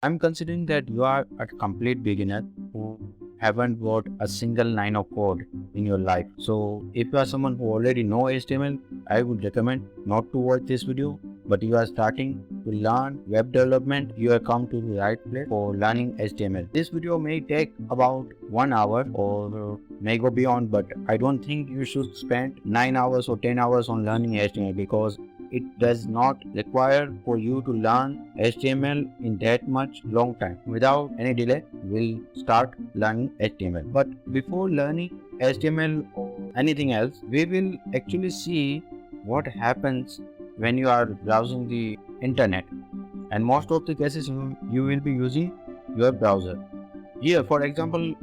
I'm considering that you are a complete beginner who haven't wrote a single line of code in your life. So if you are someone who already know HTML, I would recommend not to watch this video. But you are starting to learn web development, you have come to the right place for learning HTML. This video may take about 1 hour or may go beyond, but I don't think you should spend 9 hours or 10 hours on learning HTML because it does not require for you to learn HTML in that much long time. Without any delay, we'll start learning HTML. But before learning HTML or anything else, we will actually see what happens when you are browsing the internet. And most of the cases you will be using your browser. Here, for example,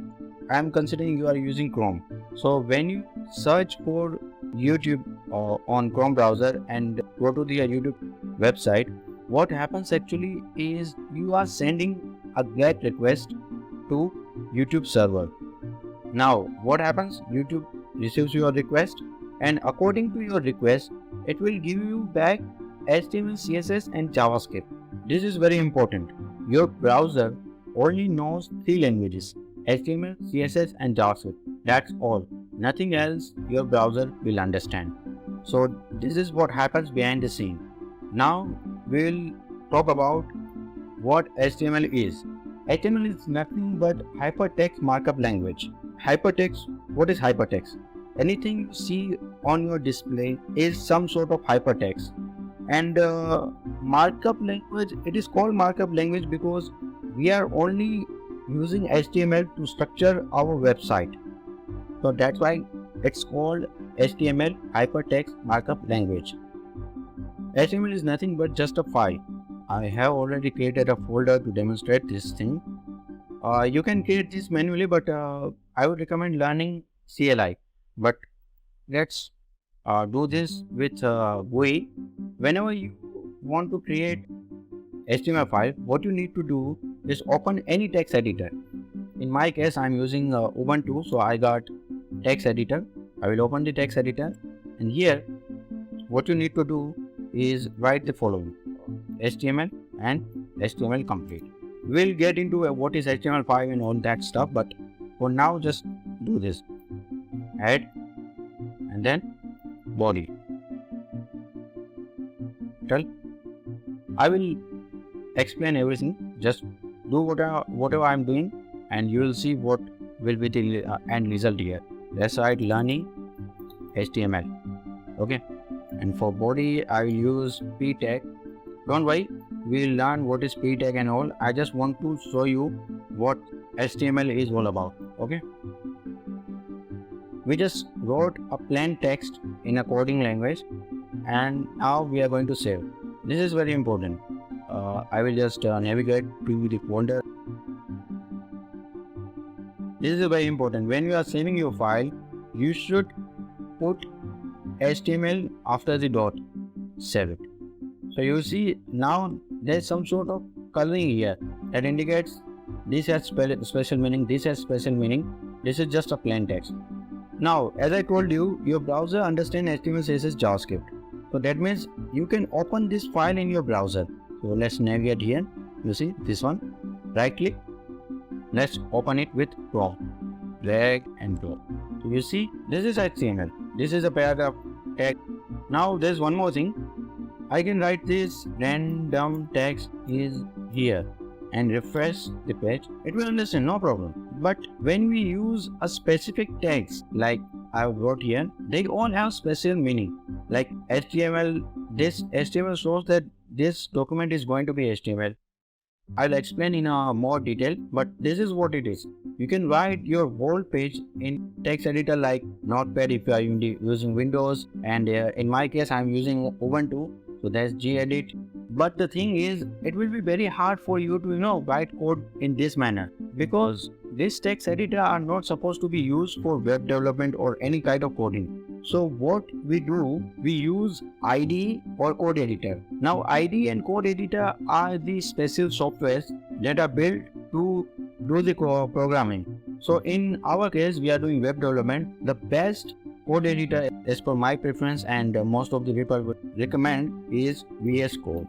I am considering you are using Chrome. So when you search for YouTube on Chrome browser and go to the YouTube website, what happens actually is you are sending a GET request to YouTube server. Now what happens? YouTube receives your request, and according to your request, it will give you back HTML, CSS and JavaScript. This is very important. Your browser only knows 3 languages: HTML, CSS and JavaScript. That's all. Nothing else your browser will understand. So this is what happens behind the scene. Now we'll talk about what HTML is. HTML is nothing but hypertext markup language. Hypertext, what is hypertext? Anything you see on your display is some sort of hypertext. And markup language, it is called markup language because we are only using HTML to structure our website. So that's why it's called HTML, hypertext markup language. HTML is nothing but just a file. I have already created a folder to demonstrate this thing. You can create this manually, but I would recommend learning CLI. But let's do this with GUI. Whenever you want to create HTML file, what you need to do is open any text editor. In my case, I'm using Ubuntu, so I got text editor. I will open the text editor, and here what you need to do is write the following: HTML and HTML complete. We'll get into what is HTML5 and all that stuff, but for now just do this: head and then body. I will explain everything. Just do whatever I'm doing, and you will see what will be the end result here. Let's write learning HTML. Okay, and for body I will use p tag. Don't worry, we'll learn what is p tag and all. I just want to show you what HTML is all about. Okay, we just wrote a plain text in a coding language, and now we are going to save. This is very important. I will just navigate to the folder. This is very important. When you are saving your file, you should put HTML after the dot. Save it. So you see now there's some sort of coloring here that indicates this has special meaning, this has special meaning. This is just a plain text. Now, as I told you, your browser understands HTML, CSS, JavaScript. So that means you can open this file in your browser. So let's navigate here. You see this one. Right click. Let's open it with Chrome. Drag and drop. So you see this is HTML. This is a paragraph tag. Now there's one more thing. I can write this random text is here and refresh the page. It will understand, no problem. But when we use a specific text like I wrote here, they all have special meaning. Like HTML, this HTML shows that this document is going to be HTML. I'll explain in more detail, but this is what it is. You can write your whole page in text editor like Notepad if you are using Windows, and in my case I'm using Ubuntu, so that's gedit. But the thing is, it will be very hard for you to write code in this manner, because this text editor are not supposed to be used for web development or any kind of coding. So what we do, we use IDE or code editor. Now IDE and code editor are the special softwares that are built to do the programming. So in our case, we are doing web development. The best code editor as per my preference and most of the people would recommend is VS Code.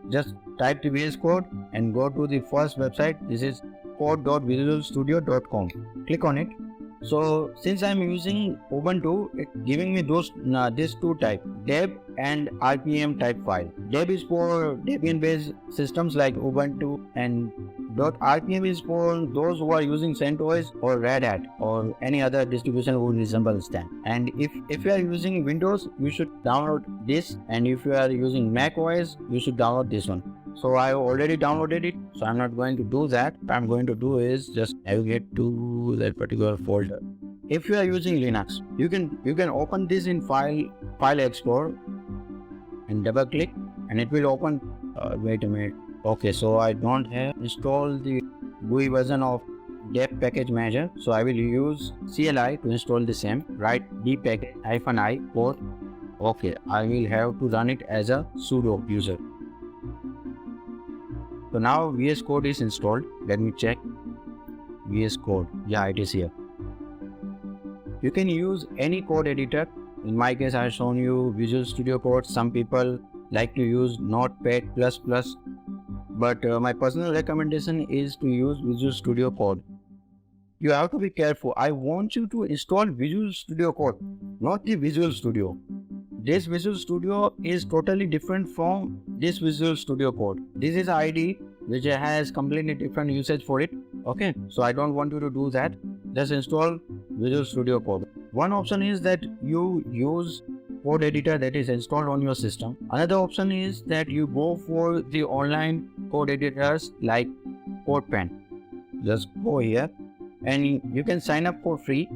just type the VS Code and go to the first website. This is code.visualstudio.com. Click on it. So since I'm using Ubuntu, it's giving me these two types, deb and RPM type file. Deb is for Debian based systems like Ubuntu, and .rpm is for those who are using CentOS or Red Hat or any other distribution who resembles them. And if you are using Windows, you should download this, and if you are using Mac OS, you should download this one. So I already downloaded it, so I'm not going to do that. What I'm going to do is just navigate to that particular folder. If you are using Linux, you can open this in File Explorer and double click, and it will open. Wait a minute. Okay, so I don't have installed the GUI version of deb package manager, so I will use CLI to install the same. Write dpackage-i port. Okay, I will have to run it as a sudo user. So now VS Code is installed. Let me check VS Code. Yeah, it is here. You can use any code editor. In my case, I have shown you Visual Studio Code. Some people like to use Notepad++, but my personal recommendation is to use Visual Studio Code. You have to be careful. I want you to install Visual Studio Code, not the Visual Studio. This Visual Studio is totally different from this Visual Studio Code. This is IDE which has completely different usage for it. Okay, so I don't want you to do that. Just install Visual Studio Code. One option is that you use code editor that is installed on your system. Another option is that you go for the online code editors like CodePen. Just go here and you can sign up for free.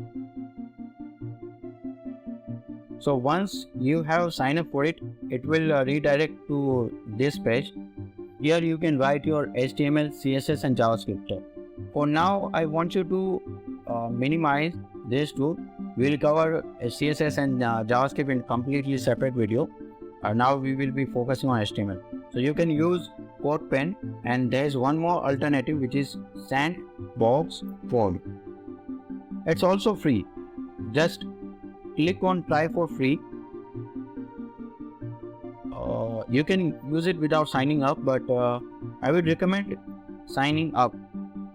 So once you have signed up for it, it will redirect to this page. Here you can write your HTML, CSS and JavaScript. For now, I want you to minimize these two. We will cover CSS and JavaScript in completely separate video. Now we will be focusing on HTML. So you can use CodePen, and there is one more alternative which is Sandbox Code. It's also free. Just click on try for free. You can use it without signing up, but I would recommend signing up.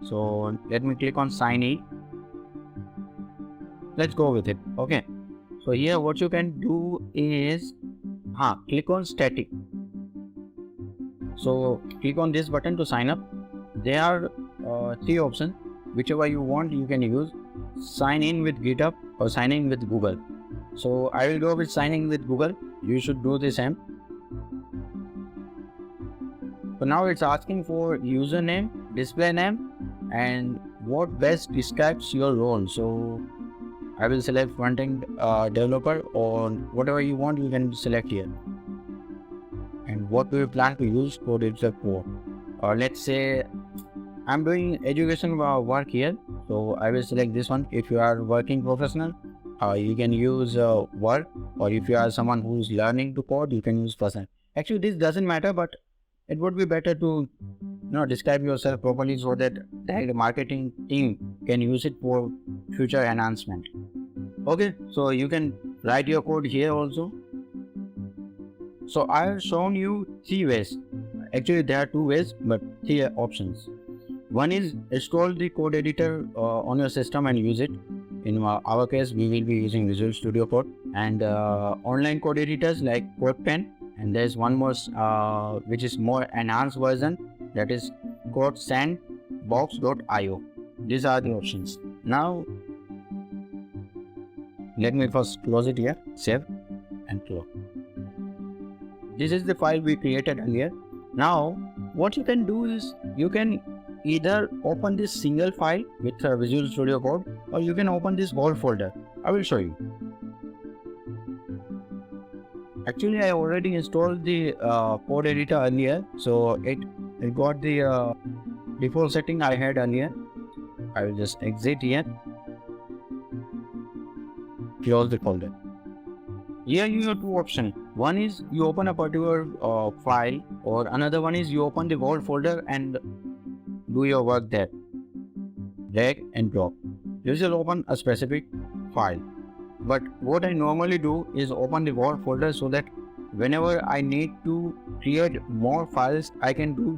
So let me click on sign in. Let's go with it. Okay, so here what you can do is click on static. So click on this button to sign up. There are three options. Whichever you want you can use. Sign in with GitHub or sign in with Google. So I will go with signing with Google. You should do the same. So now it's asking for username, display name, and what best describes your role. So I will select frontend developer, or whatever you want you can select here. And what do you plan to use code editor for? Or let's say I'm doing education work here, so I will select this one. If you are working professional, you can use Word, or if you are someone who is learning to code, you can use personal. Actually, this doesn't matter, but it would be better to describe yourself properly so that the marketing team can use it for future enhancement. Okay, so you can write your code here also. So I have shown you three ways. Actually, there are two ways, but three options. One is install the code editor on your system and use it. In our case, we will be using Visual Studio Code, and online code editors like CodePen. And there's one more which is more enhanced version, that is called Sandbox.io. These are the options. Now let me first close it here, save and close. This is the file we created earlier. Now what you can do is you can either open this single file with Visual Studio Code, or you can open this whole folder. I will show you. Actually, I already installed the code editor earlier, so it got the default setting I had earlier. I will just exit here, close the folder. Here you have two options. One is you open a particular file, or another one is you open the whole folder and do your work there. Drag and drop. This will open a specific file. But what I normally do is open the whole folder so that whenever I need to create more files, I can do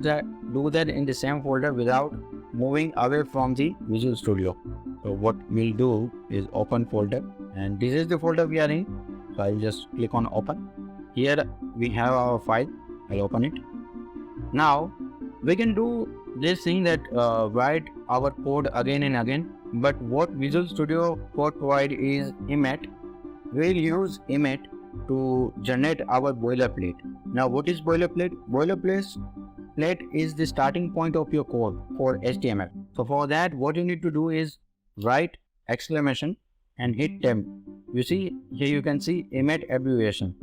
that in the same folder without moving away from the Visual Studio. So what we'll do is open folder, and this is the folder we are in. So I'll just click on open. Here we have our file. I'll open it. Now we can do this thing that write our code again and again, but what Visual Studio Code provide is Emmet. We'll use Emmet to generate our boilerplate. Now what is boilerplate? Boilerplate is the starting point of your code for HTML. So for that, what you need to do is write exclamation and hit tab. You see here, you can see Emmet abbreviation.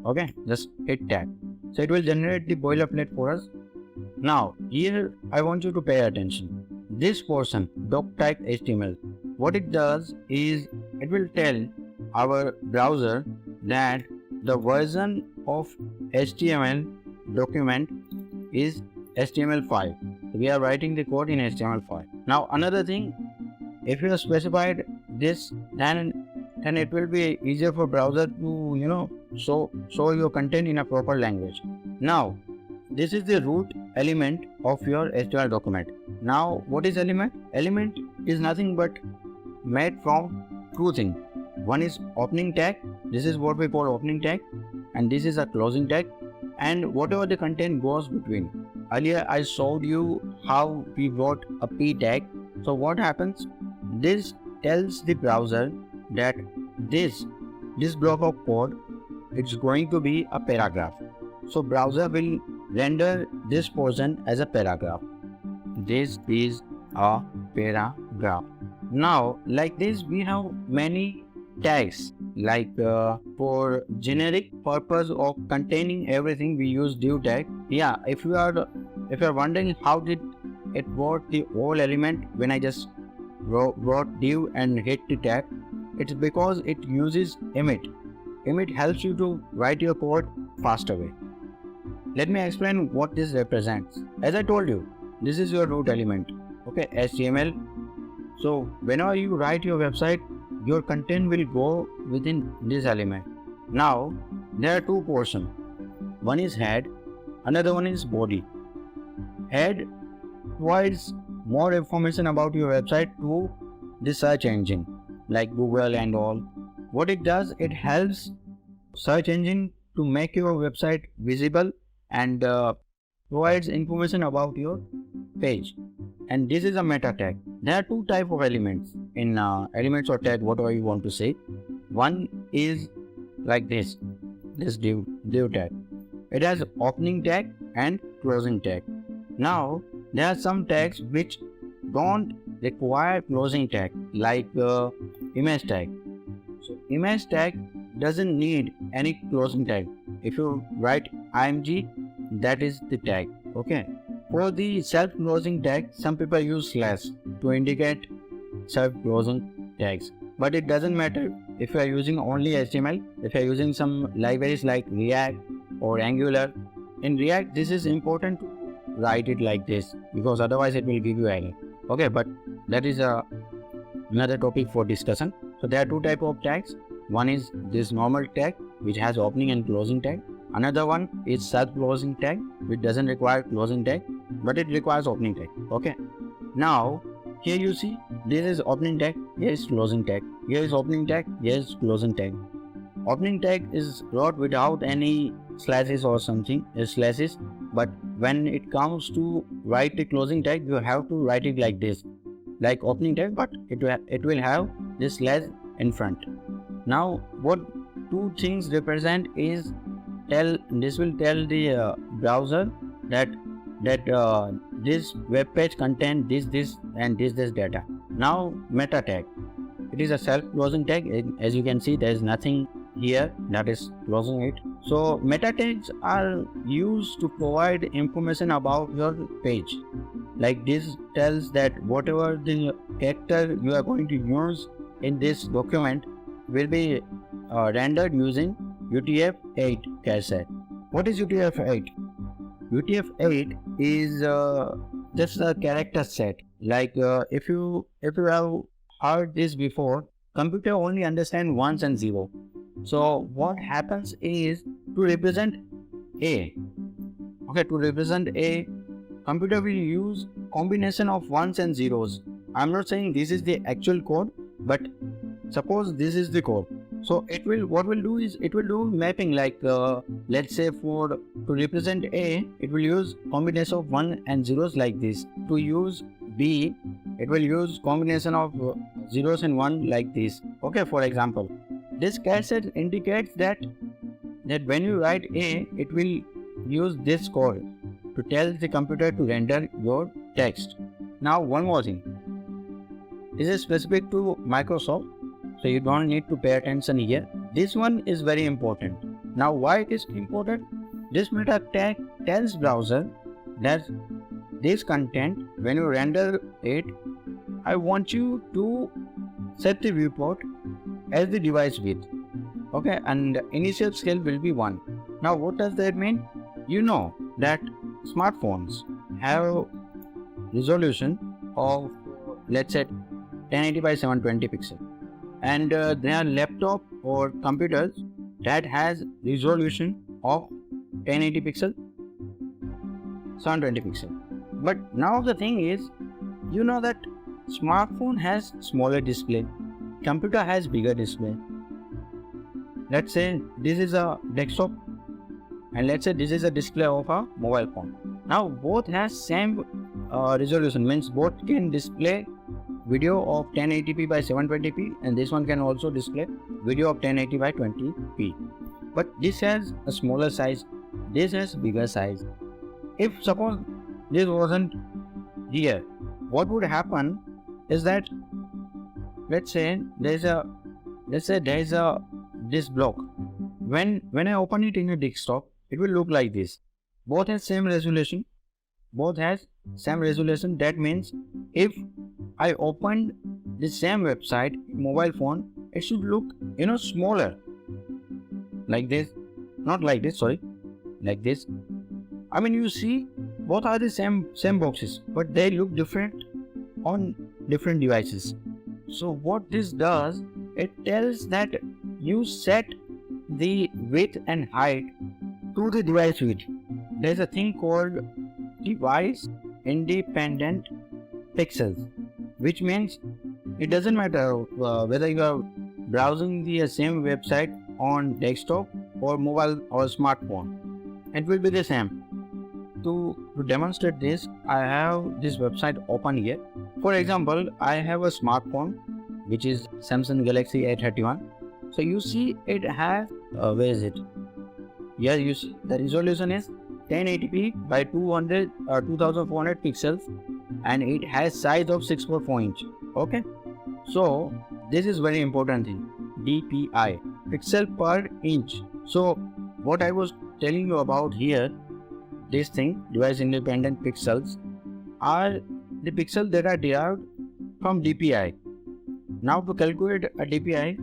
Okay, just hit tab. So it will generate the boilerplate for us. Now here I want you to pay attention. This portion, doc type HTML, what it does is it will tell our browser that the version of HTML document is HTML5. We are writing the code in HTML5. Now another thing, if you have specified this, then it will be easier for browser to show your content in a proper language. Now this is the root element of your HTML document. Now what is element? Element is nothing but made from two things. One is opening tag. This is what we call opening tag, and this is a closing tag, and whatever the content goes between. Earlier I showed you how we wrote a p tag. So what happens? This tells the browser that this block of code, it's going to be a paragraph. So browser will render this portion as a paragraph. This is a paragraph. Now like this, we have many tags, like for generic purpose of containing everything we use div tag. Yeah, if you are wondering how did it wrote the whole element when I just wrote div and hit the tag, it's because it uses Emmet. Emmet helps you to write your code faster way. Let me explain what this represents. As I told you, this is your root element, okay, HTML. So whenever you write your website, your content will go within this element. Now there are two portions. One is head, another one is body. Head provides more information about your website to the search engine like Google and all. What it does, it helps search engine to make your website visible and provides information about your page. And this is a meta tag. There are two types of elements in elements or tag, whatever you want to say. One is like this div tag. It has opening tag and closing tag. Now there are some tags which don't require closing tag, like image tag. So image tag doesn't need any closing tag. If you write img, that is the tag. Okay. For the self-closing tag, some people use slash to indicate self-closing tags. But it doesn't matter if you are using only HTML. If you are using some libraries like React or Angular. In React, this is important to write it like this, because otherwise it will give you error. Okay, but that is another topic for discussion. So there are two types of tags. One is this normal tag, which has opening and closing tag. Another one is self-closing tag, which doesn't require closing tag, but it requires opening tag. Okay. Now here you see, this is opening tag, here is closing tag, here is opening tag, here is closing tag. Opening tag is wrote without any slashes or something, slashes, but when it comes to write the closing tag, you have to write it like this, like opening tag, but it will have this slash in front. Now what two things represent is this will tell the browser that this web page contain this and this data. Now meta tag, it is a self-closing tag. As you can see, there is nothing here that is closing it. So meta tags are used to provide information about your page. Like this tells that whatever the character you are going to use in this document will be rendered using UTF-8 cache. What is UTF-8? UTF-8 is just a character set. Like if you have heard this before, computer only understand ones and zero. So what happens is to represent A. Okay, to represent A, computer will use combination of ones and zeros. I'm not saying this is the actual code, but suppose this is the code. So what will do is it will do mapping, like let's say to represent A, it will use combination of 1 and zeros like this. To use B, it will use combination of zeros and 1 like this. Okay, for example, this cassette indicates that when you write A, it will use this code to tell the computer to render your text. Now one more thing. This is specific to Microsoft, so you don't need to pay attention here. This one is very important. Now why it is important? This meta tag tells browser that this content, when you render it, I want you to set the viewport as the device width. Okay, and initial scale will be 1. Now what does that mean? You know that smartphones have resolution of, let's say, 1080 by 720 pixel, and there are laptop or computers that has resolution of 1080 pixel, 720 pixel. But now the thing is, you know that smartphone has smaller display, computer has bigger display. Let's say this is a desktop, and let's say this is a display of a mobile phone. Now both has same resolution, means both can display video of 1080p by 720p, and this one can also display video of 1080 by 20p. But this has a smaller size, this has bigger size. If suppose this wasn't here, what would happen is that let's say there is a this block. When I open it in a desktop, it will look like this. Both has same resolution. That means if I opened the same website mobile phone, it should look smaller, like this. Not like this, sorry, like this. I mean, you see, both are the same boxes, but they look different on different devices. So what this does, it tells that you set the width and height to the device width. There's a thing called device independent pixels, which means it doesn't matter whether you are browsing the same website on desktop or mobile or smartphone, it will be the same. To demonstrate this, I have this website open here. For example, I have a smartphone which is Samsung Galaxy A31. So you see it has where is it? Here you see the resolution is 1080p by 2400 pixels, and it has size of 6.4 inch. Okay, so this is very important thing, DPI, pixel per inch. So what I was telling you about here, this thing, device independent pixels, are the pixels that are derived from DPI. Now to calculate a DPI,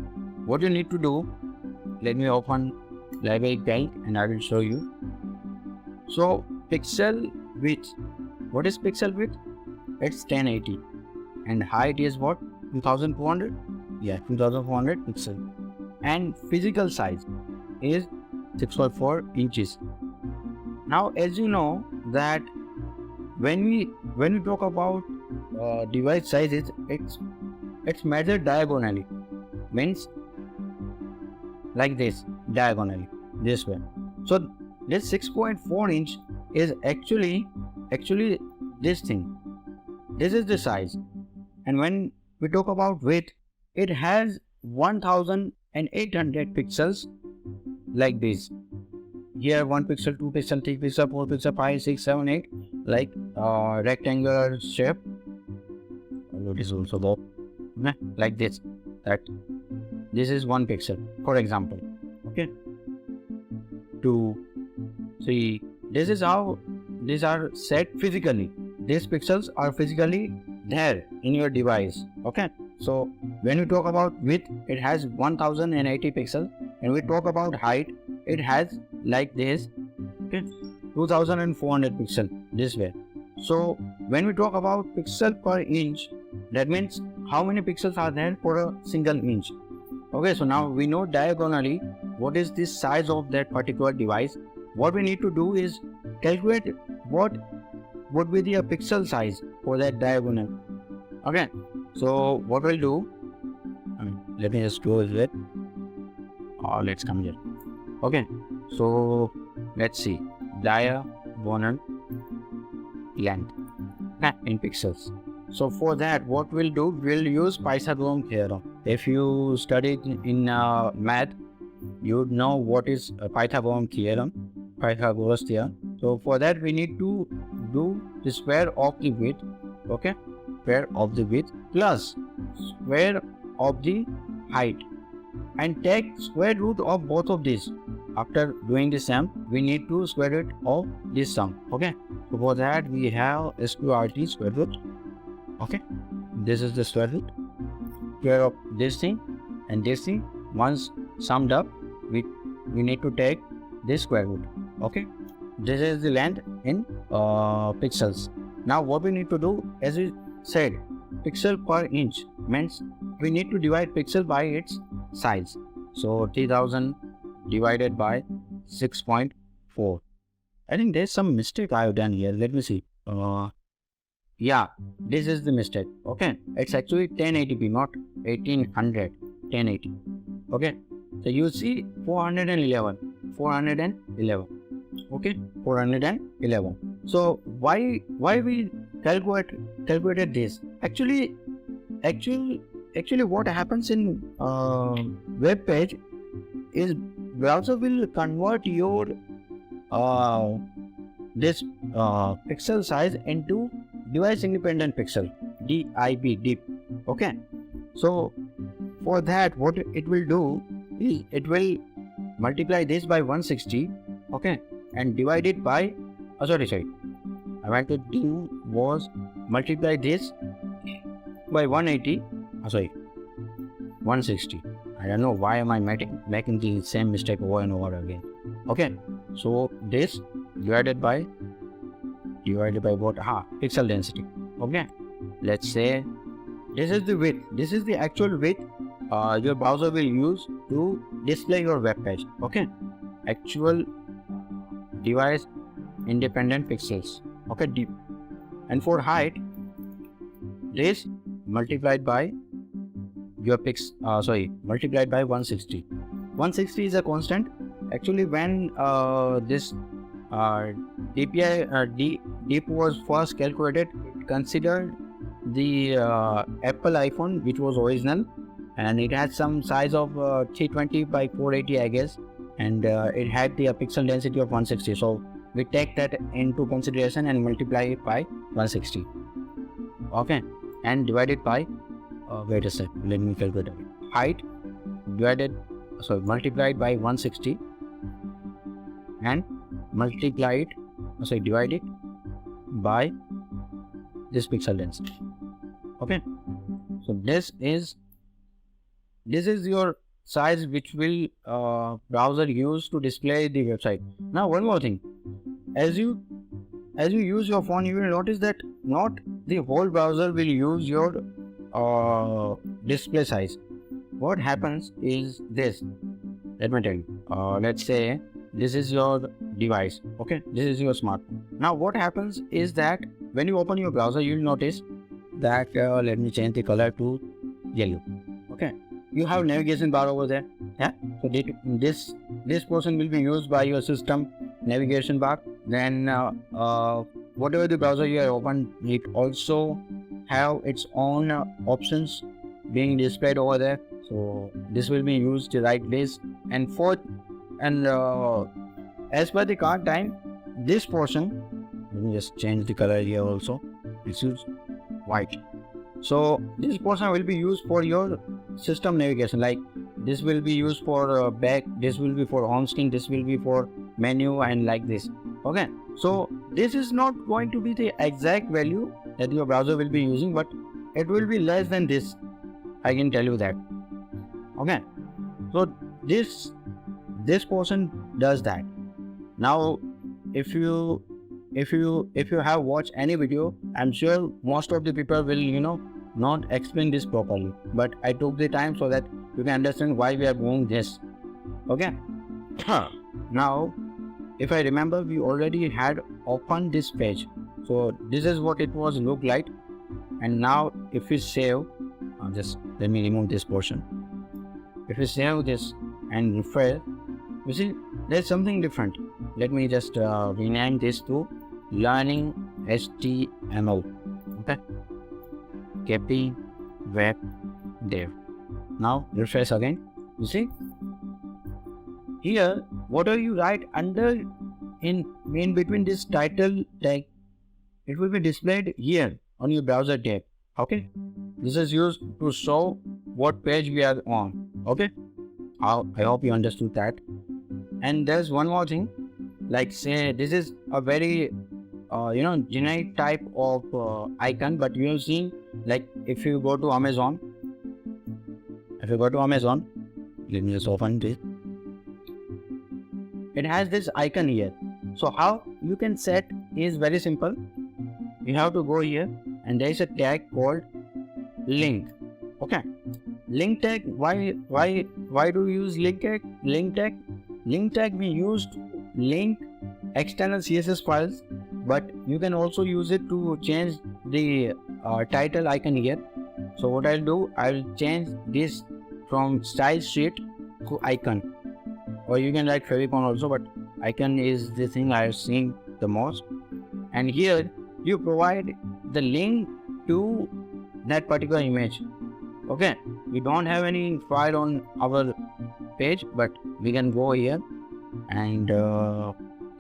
what you need to do, let me open library calc and I will show you. So pixel width, what is pixel width? It's 1080, and height is what? 2400? Yeah, 2400 pixel. And physical size is 6.4 inches. Now as you know that when we talk about device sizes, it's measured diagonally, means like this, diagonally, this way. So this 6.4 inch is actually this thing. This is the size. And when we talk about width, it has 1800 pixels like this. Here 1 pixel, 2 pixel, 3 pixel, 4 pixel, 5, 6, 7, 8, like rectangular shape. It is also like this. That this is 1 pixel, for example. Okay. 2, 3. This is how these are set physically. These pixels are physically there in your device. Okay. So when we talk about width, it has 1080 pixels, and we talk about height, it has like this, okay, 2400 pixels this way. So when we talk about pixel per inch, that means how many pixels are there for a single inch. Okay, so now we know diagonally what is the size of that particular device, what we need to do is calculate what would be the pixel size for that diagonal. Okay, so what we'll do, let me just close it. Let's come here. Okay, so let's see diagonal length in pixels. So for that, what we'll do, we'll use Pythagorean theorem. If you studied in math, you know what is Pythagorean theorem, Pythagoras theorem. So for that, we need to do the square of the width, okay, square of the width plus square of the height, and take square root of both of these. After doing the sum, we need to square root of this sum. Okay, so for that we have sqrt square root. Okay, this is the square root, square of this thing and this thing. Once summed up, we need to take this square root. Okay, this is the length in pixels. Now what we need to do, as we said, pixel per inch means we need to divide pixel by its size. So 3000 divided by 6.4. I think there's some mistake I have done here. Let me see. Yeah, this is the mistake. Okay, it's actually 1080p, not 1800. 1080. Okay, so you see 411. Okay, 411. So why we calculated this? Actually what happens in web page is browser will convert your this pixel size into device independent pixel, DIP. Okay, so for that what it will do is it will multiply this by 160, okay, and divide it by sorry, I want to do was multiply this by 180, 160. I don't know why am I making the same mistake over and over again. Okay, so this divided by what? Pixel density. Okay, let's say this is the width. This is the actual width your browser will use to display your web page. Okay, actual device independent pixels. Okay, deep. And for height, this multiplied by your multiplied by 160. 160 is a constant. Actually, when this DIP was first calculated, it considered the Apple iPhone, which was original, and it had some size of 320 by 480, I guess, and it had the pixel density of 160. So we take that into consideration and multiply it by 160. Okay, and divide it by wait a sec, let me calculate it. Height multiplied by 160 and divide it by this pixel density. Okay, so this is your size which will browser use to display the website. Now one more thing, as you use your phone, you will notice that not the whole browser will use your display size. What happens is this, let me tell you. Let's say this is your device. Okay, this is your smartphone. Now what happens is that when you open your browser, you will notice that let me change the color to yellow. Okay, you have navigation bar over there. Yeah, so this portion will be used by your system navigation bar. Then whatever the browser you have opened, it also have its own options being displayed over there. So this will be used like this. And as per the card time, this portion, let me just change the color here also. This is white. So this portion will be used for your system navigation. Like this will be used for back, this will be for home screen, this will be for menu, and like this. Okay, so this is not going to be the exact value that your browser will be using, but it will be less than this, I can tell you that. Okay, so this portion does that. Now if you have watched any video, I'm sure most of the people will not explain this properly, but I took the time so that you can understand why we are doing this. Okay. Now, if I remember, we already had opened this page. So this is what it was look like. And now if we save, just let me remove this portion. If we save this and refresh, you see there's something different. Let me just rename this to learning HTML. Okay. KP web dev. Now refresh again. You see here, whatever you write under in between this title tag, it will be displayed here on your browser tab. Okay, this is used to show what page we are on. Okay, I hope you understood that. And there's one more thing, like say this is a very generic type of icon, but you have seen, like if you go to Amazon, let me just open this. It has this icon here. So how you can set is very simple. You have to go here and there is a tag called link. Okay, link tag. Why do we use link tag? Link tag we use to link external CSS files, but you can also use it to change the title icon here. So what I'll do, I'll change this from style sheet to icon, or you can write favicon also, but icon is the thing I've seen the most. And here you provide the link to that particular image. Okay, we don't have any file on our page, but we can go here and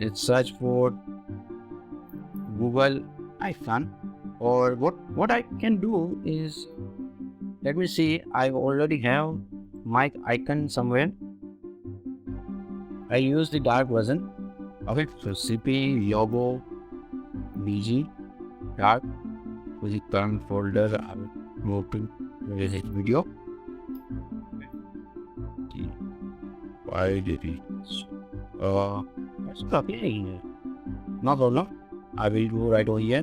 let's search for Google icon. Or what I can do is, let me see, I already have my icon somewhere. I use the dark version. Okay, so CP logo BG dark with the current folder. I will move to this video. Why did it? That's okay. No problem. I will go right over here.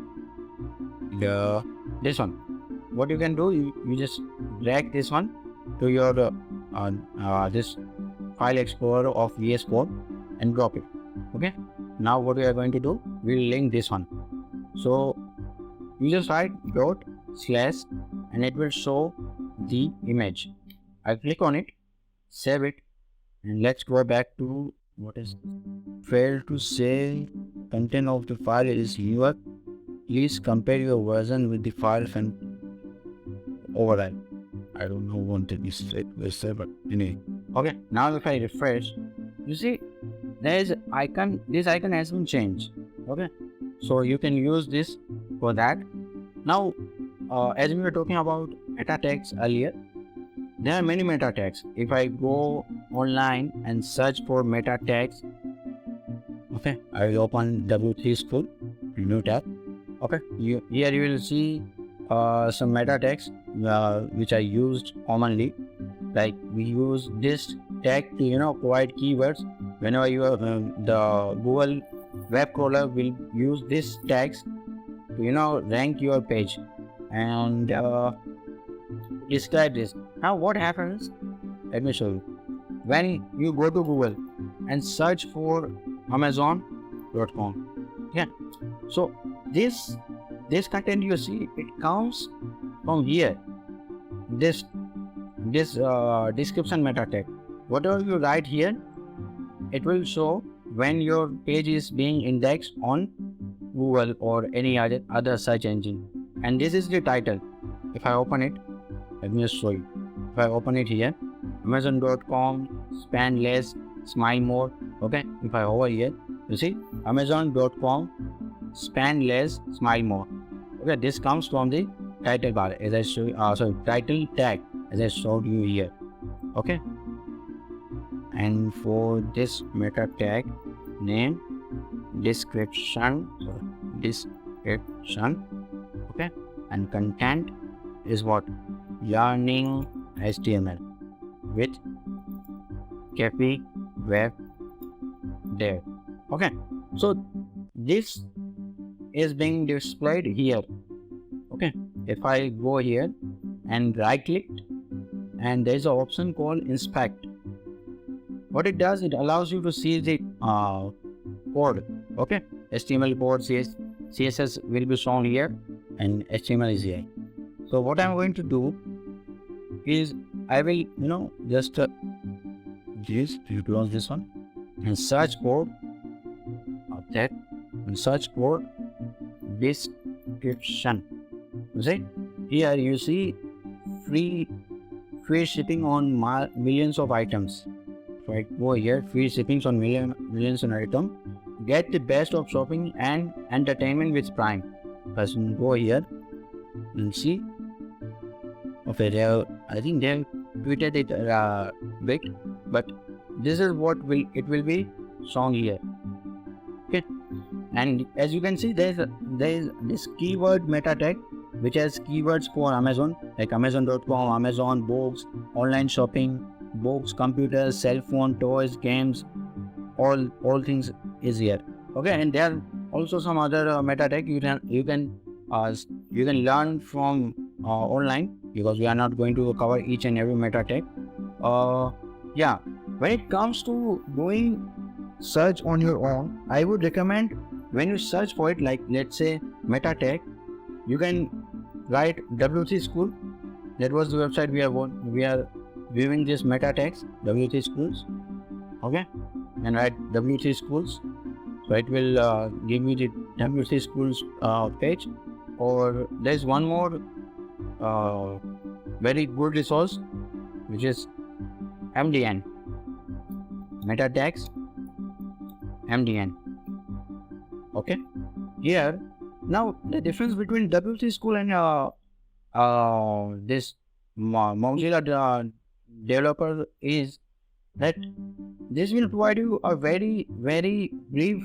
This one. What you can do, you just drag this one to your this file explorer of VS Code and drop it. Okay. Now what we are going to do, we'll link this one. So you just write dot slash and it will show the image. I click on it, save it, and let's go back to what is failed to say content of the file is newer. Please compare your version with the file and override. I don't know what it is say, but anyway. Okay, now if I refresh, you see there is icon. This icon has been changed. Okay, so you can use this for that. Now, as we were talking about meta tags earlier, there are many meta tags. If I go online and search for meta tags, okay, I will open W3 School, new tab. Okay, here you will see some meta tags which are used commonly. Like we use this tag to provide keywords. Whenever you are the Google web crawler will use this tags to rank your page and describe this. Now what happens? Let me show you. When you go to Google and search for Amazon.com, yeah. So this content you see, it comes from here. This description meta tag. Whatever you write here, it will show when your page is being indexed on Google or any other search engine. And this is the title. If I open it, let me just show you. If I open it here, Amazon.com, spend less, smile more. Okay, if I over here, you see Amazon.com, spend less, smile more. Okay, this comes from the title bar as I show title tag as I showed you here. Okay, and for this meta tag name, description, okay, and content is what? Learning HTML with KP web dev. Okay, so this is being displayed here. Okay, if I go here and right click, and there is an option called inspect. what it does, it allows you to see the code. Okay, HTML code, CSS will be shown here, and HTML is here. So what I'm going to do is I will just close this one and search for that, and search for description. You see here, you see free shipping on millions of items. Right, go here, free shipping on millions of items. Get the best of shopping and entertainment with Prime. First, go here and see. Okay, I think they tweeted it big, but this is what it will be shown here. Okay, and as you can see, there is this keyword meta tag, which has keywords for Amazon, like Amazon.com, Amazon books, online shopping, books, computers, cell phone, toys, games, all things is here. Okay, and there are also some other meta tag you can learn from online, because we are not going to cover each and every meta tag. Yeah, when it comes to doing search on your own, I would recommend when you search for it, like let's say meta tag, you can write W3 School. That was the website we are viewing this meta tags, W3 Schools. Okay, and write W3 Schools. So it will give you the W3 Schools page. Or there's one more very good resource, which is MDN, meta tags MDN. Okay, here now the difference between W3 School and this Mozilla developer is that this will provide you a very brief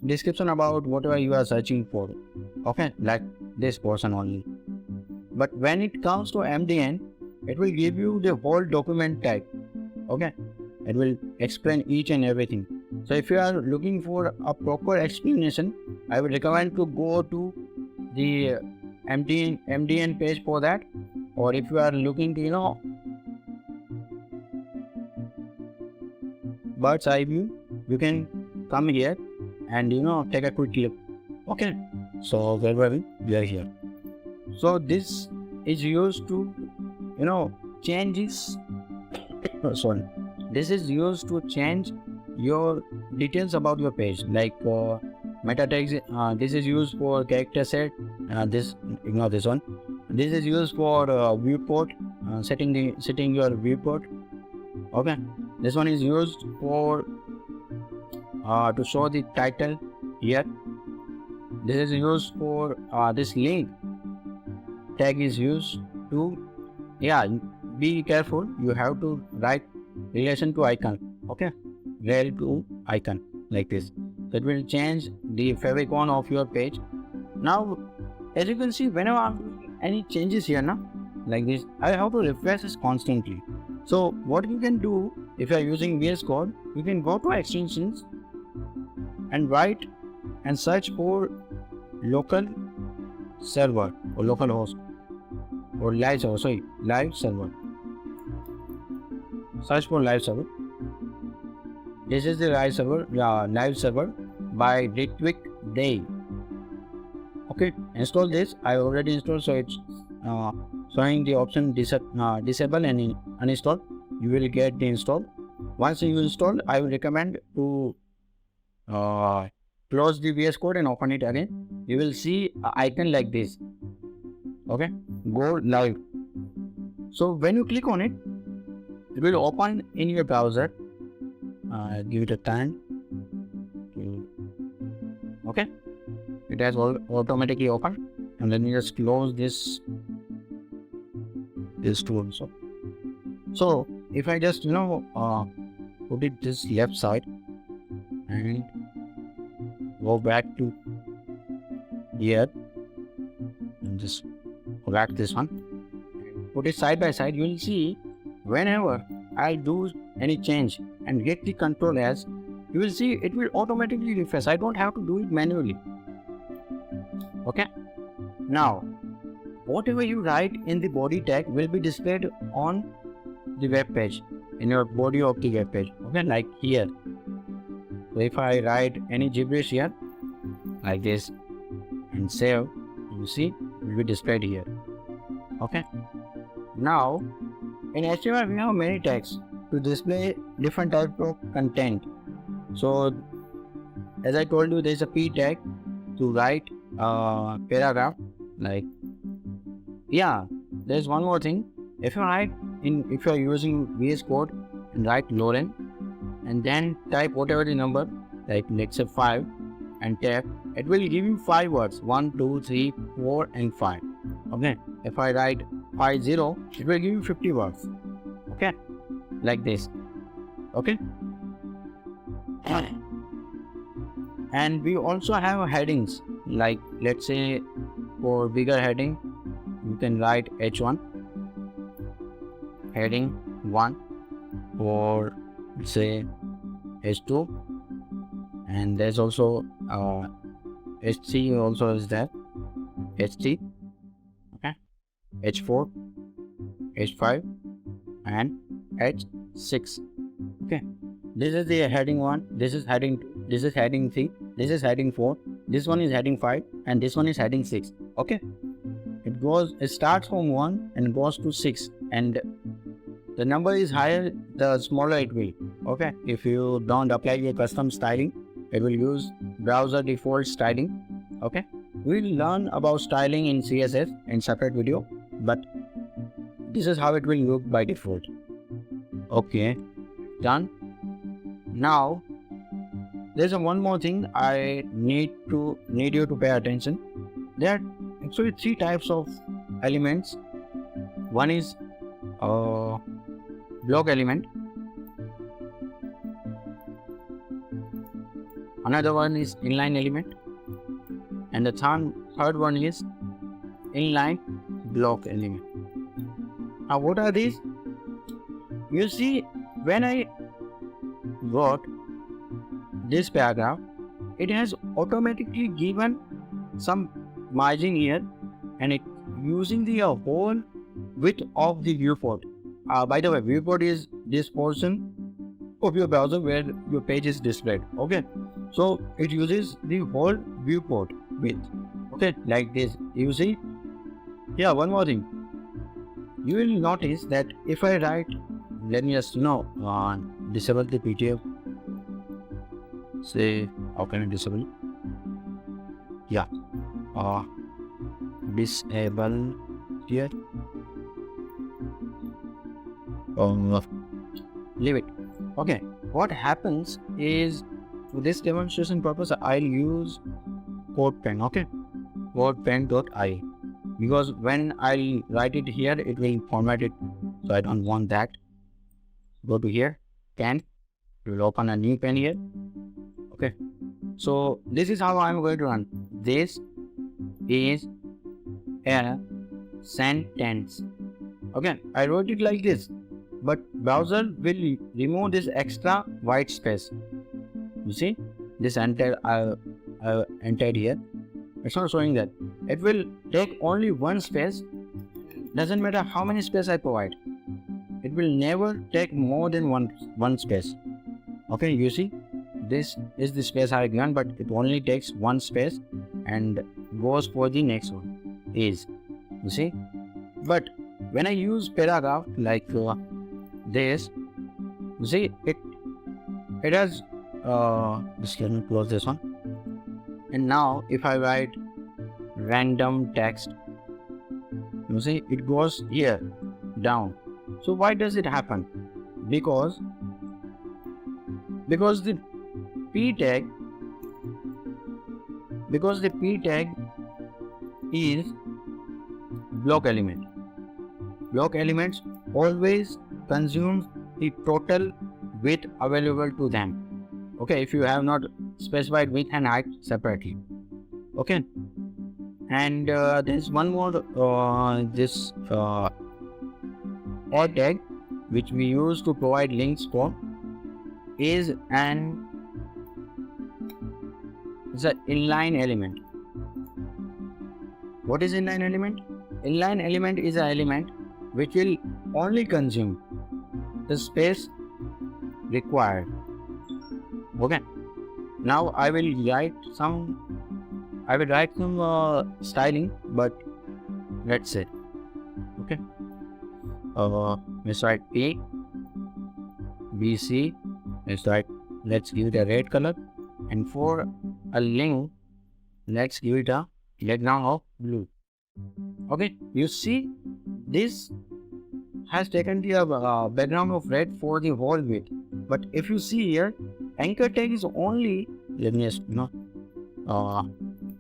description about whatever you are searching for. Okay, like this portion only. But when it comes to MDN, it will give you the whole document type. Okay, it will explain each and everything. So if you are looking for a proper explanation, I would recommend to go to the MDN page for that. Or if you are looking to bird's eye view, you can come here and take a quick look. Okay, so where were we? We are here. So this is used to change this. Sorry, this is used to change your details about your page, like meta tags. This is used for character set. Ignore this one. This is used for viewport, setting your viewport. Okay, this one is used for to show the title here. This is used for this link tag is used to, be careful, you have to write relation to icon. Okay, rel to icon, like this. So it will change the favicon of your page. Now as you can see, whenever I'm doing any changes here now, like this, I have to refresh this constantly. So what you can do, if you are using VS Code, you can go to extensions and write and search for local server or local host or live server. Search for live server. This is the live server by Ritwik Day. Okay, install this. I already installed, so it's showing the option disable and uninstall. You will get the install. Once you install, I will recommend to close the VS Code and open it again. You will see an icon like this. Okay, go live. So when you click on it, it will open in your browser. Give it a time. Okay, it has automatically opened, and then you just close this tool. So if I just put it this left side and go back to here and just back this one, put it side by side, you will see whenever I do any change and get the control as, you will see it will automatically refresh. I don't have to do it manually. Okay, now whatever you write in the body tag will be displayed on the web page. in your body of the web page. Okay, like here. So if I write any gibberish here, like this, and save, you see, it will be displayed here. Okay. Now, in HTML, we have many tags to display different types of content. So, as I told you, there is a P tag to write a paragraph. Like, yeah, there's one more thing. If you are using VS Code and write Lauren, and then type whatever the number, like let's say 5, and tap, it will give you 5 words: 1, 2, 3, 4, and 5. Okay. If I write 50, it will give you 50 words. Okay, like this. Okay. And we also have headings. Like let's say for bigger heading, you can write H1, heading 1, or say H2, and there's also H3 also is there, H3, okay, H4, H5, and H6. Okay, this is the heading 1, this is heading 2, this is heading 3, this is heading 4, this one is heading 5, and this one is heading 6. Okay, it starts from 1 and goes to 6, and the number is higher, the smaller it will. Okay, if you don't apply your custom styling, it will use browser default styling. Okay, we'll learn about styling in CSS in separate video, but this is how it will look by default. Okay, done. Now there's one more thing I need you to pay attention. There are actually 3 types of elements. One is block element, another one is inline element, and the third one is inline block element. Now what are these? You see, when I wrote this paragraph, it has automatically given some margin here, and it using the whole width of the viewport. By the way, viewport is this portion of your browser where your page is displayed. Okay, so it uses the whole viewport width. Okay, like this. You see, yeah, one more thing. You will notice that if I write, let me just disable the PTF. Say, how can I disable? Yeah, disable here. Leave it. Okay, what happens is, for this demonstration purpose, I'll use CodePen. Okay, CodePen.ie, because when I'll write it here, it will format it, so I don't want that. Go to here, pen, we'll open a new pen here. Okay, so this is how I'm going to run. This is a sentence. Okay, I wrote it like this, but browser will remove this extra white space. You see, this entered entered here. It's not showing that. It will take only one space. Doesn't matter how many space I provide. It will never take more than one space. Okay, you see, this is the space I given, but it only takes one space and goes for the next one. Is, you see, but when I use paragraph like this, you see, it has just let me close this one. And now if I write random text, you see, it goes here down. So why does it happen? Because the P tag is block element. Block elements always consume the total width available to them. Okay, if you have not specified width and height separately. Okay, and there's one more this or tag which we use to provide links for is an inline element. What is inline element? Inline element is an element which will only consume the space required. Okay. Now I will write some styling, but let's say, okay, let's write A, B, C. Let's give it a red color, and for a link, let's give it a background of blue. Okay, you see, this has taken the background of red for the whole width. But if you see here, anchor tag is only, let me just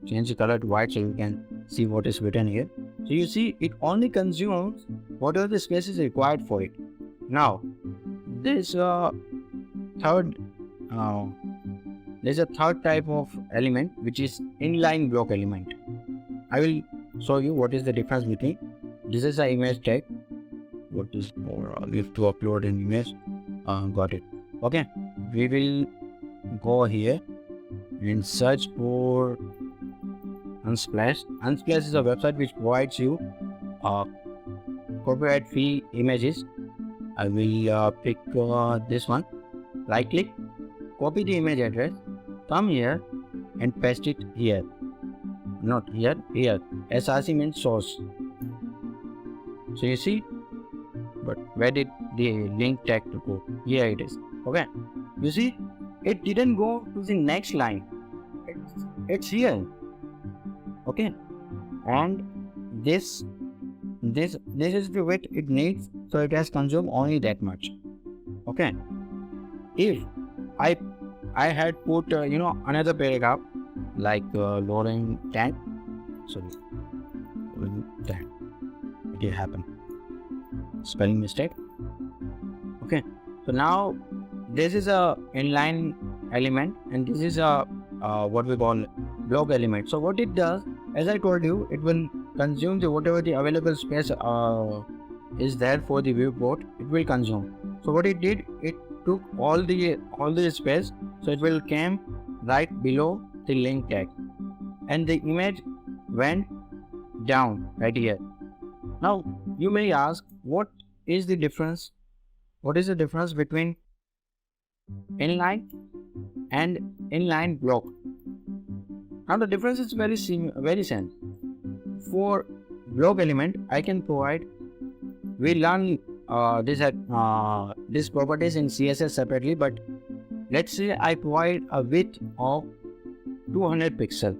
change the color to white so you can see what is written here. So you see, it only consumes whatever the space is required for it. Now, this there's a third type of element, which is inline block element. I will show you what is the difference between. This is an image tag. What is more? We have to upload an image. Got it. Okay, we will go here and search for Unsplash. Unsplash is a website which provides you copyright free images. I will pick this one. Right click, copy the image address, come here and paste it here. Not here, here. SRC means source. So you see, but where did the link tag to go? Here it is. Okay, you see, it didn't go to the next line. It's here. Okay, and this is the width it needs, so it has consumed only that much. Okay, if I had put another paragraph like Lauren tank, sorry, tank, it did happen, spelling mistake. Okay, so now this is a inline element and this is a what we call block element. So what it does, as I told you, it will consume whatever the available space is there for the viewport. It will consume. So what it did, it took all the space, so it will came right below the link tag, and the image went down right here. Now you may ask, what is the difference? What is the difference between inline and inline block? Now the difference is very simple. For block element, I can provide. We learn these properties in CSS separately, but let's say I provide a width of 200 pixel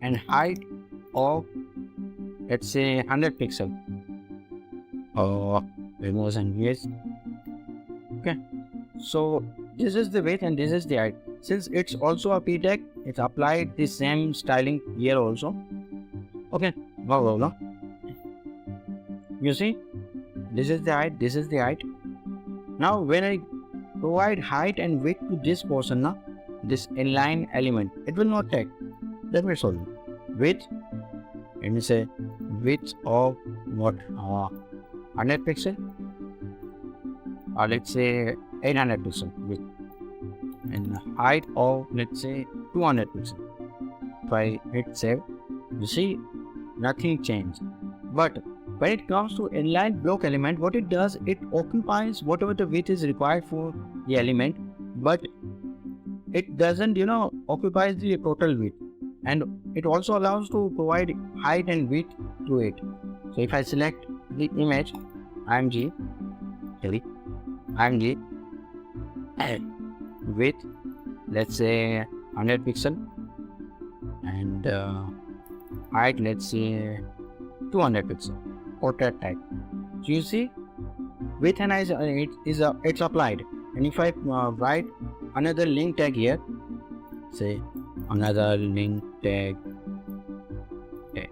and height of, let's say, 100 pixel. Okay, so this is the width and this is the height. Since it's also a p tag, it's applied the same styling here also. Okay, you see, this is the height, this is the height. Now when I provide height and width to this portion, this inline element, it will not take. Let me show you. Width, let me say width of what, 100 pixel, or let's say 800 pixel width, and height of, let's say, 200 pixel. If I hit save, you see, nothing changed. But when it comes to inline block element, what it does, it occupies whatever the width is required for the element, but it doesn't, occupies the total width, and it also allows to provide height and width to it. So if I select the image, img width, let's say 100 pixel, and height, let's say 200 pixel, portrait type. So you see, width and height it's applied. And if I write another link tag here, say another link tag, okay,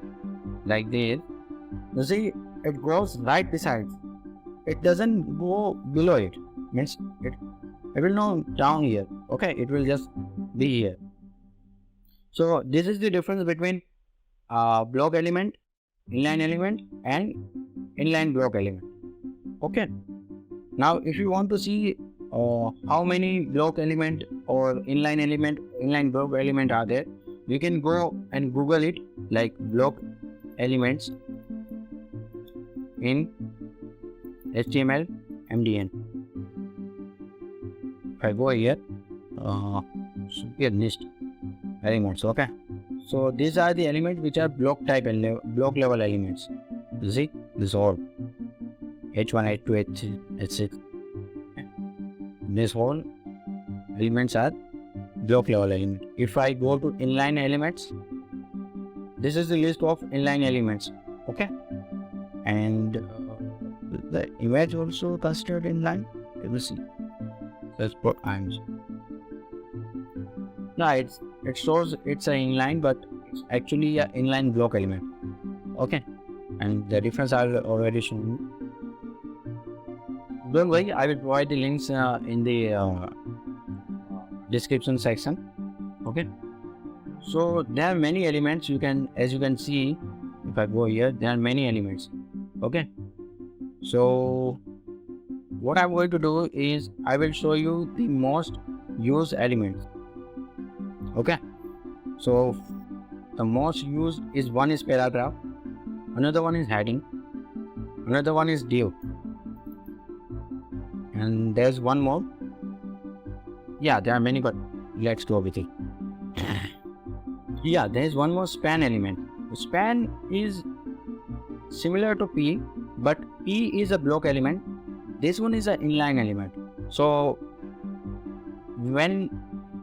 like this, you see, it goes right beside. It doesn't go below it. Means it will not down here. Okay, it will just be here. So this is the difference between block element, inline element, and inline block element. Okay, now if you want to see how many block element or inline block element are there, you can go and Google it, like block elements in HTML MDN. I go here, should be a list elements. Okay, so these are the elements which are block type and block level elements. You see this all h1, h2, h3, h6. This whole elements are block level element. If I go to inline elements, this is the list of inline elements. Okay, and the image also considered inline. You will see. That's what I'm saying. No, it shows it's an inline, but it's actually an inline block element. Okay, and the difference I'll already shown you. Don't worry, I will provide the links in the description section. Okay, so there are many elements. You can, as you can see, if I go here, there are many elements. Okay, so what I'm going to do is I will show you the most used elements. Okay, so the most used is one is paragraph, another one is heading, another one is div, and there's one more. Yeah, there are many, but let's go with it. Yeah, there's one more span element. Span is similar to P, but P is a block element. This one is an inline element. So when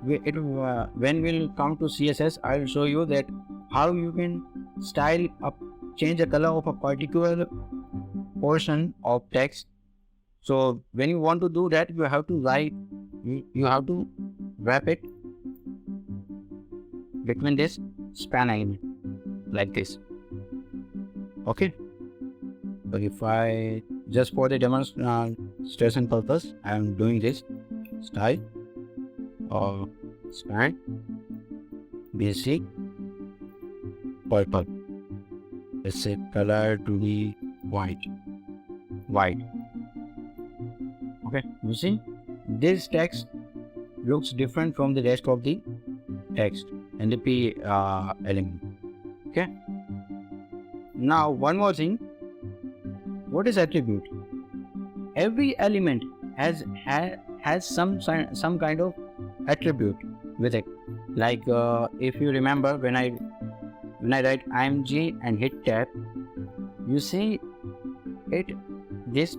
we'll come to CSS, I'll show you that how you can style up, change the color of a particular portion of text. So when you want to do that, you have to write, you have to wrap it between this span element like this. Okay, so if I just for the demonstration purpose, I am doing this style or span basic purple. Let's say color to be white. Okay, you see this text looks different from the rest of the text and the P element. Okay, now one more thing. What is attribute? Every element has some kind of attribute with it. Like if you remember, when I write img and hit tab, you see it, this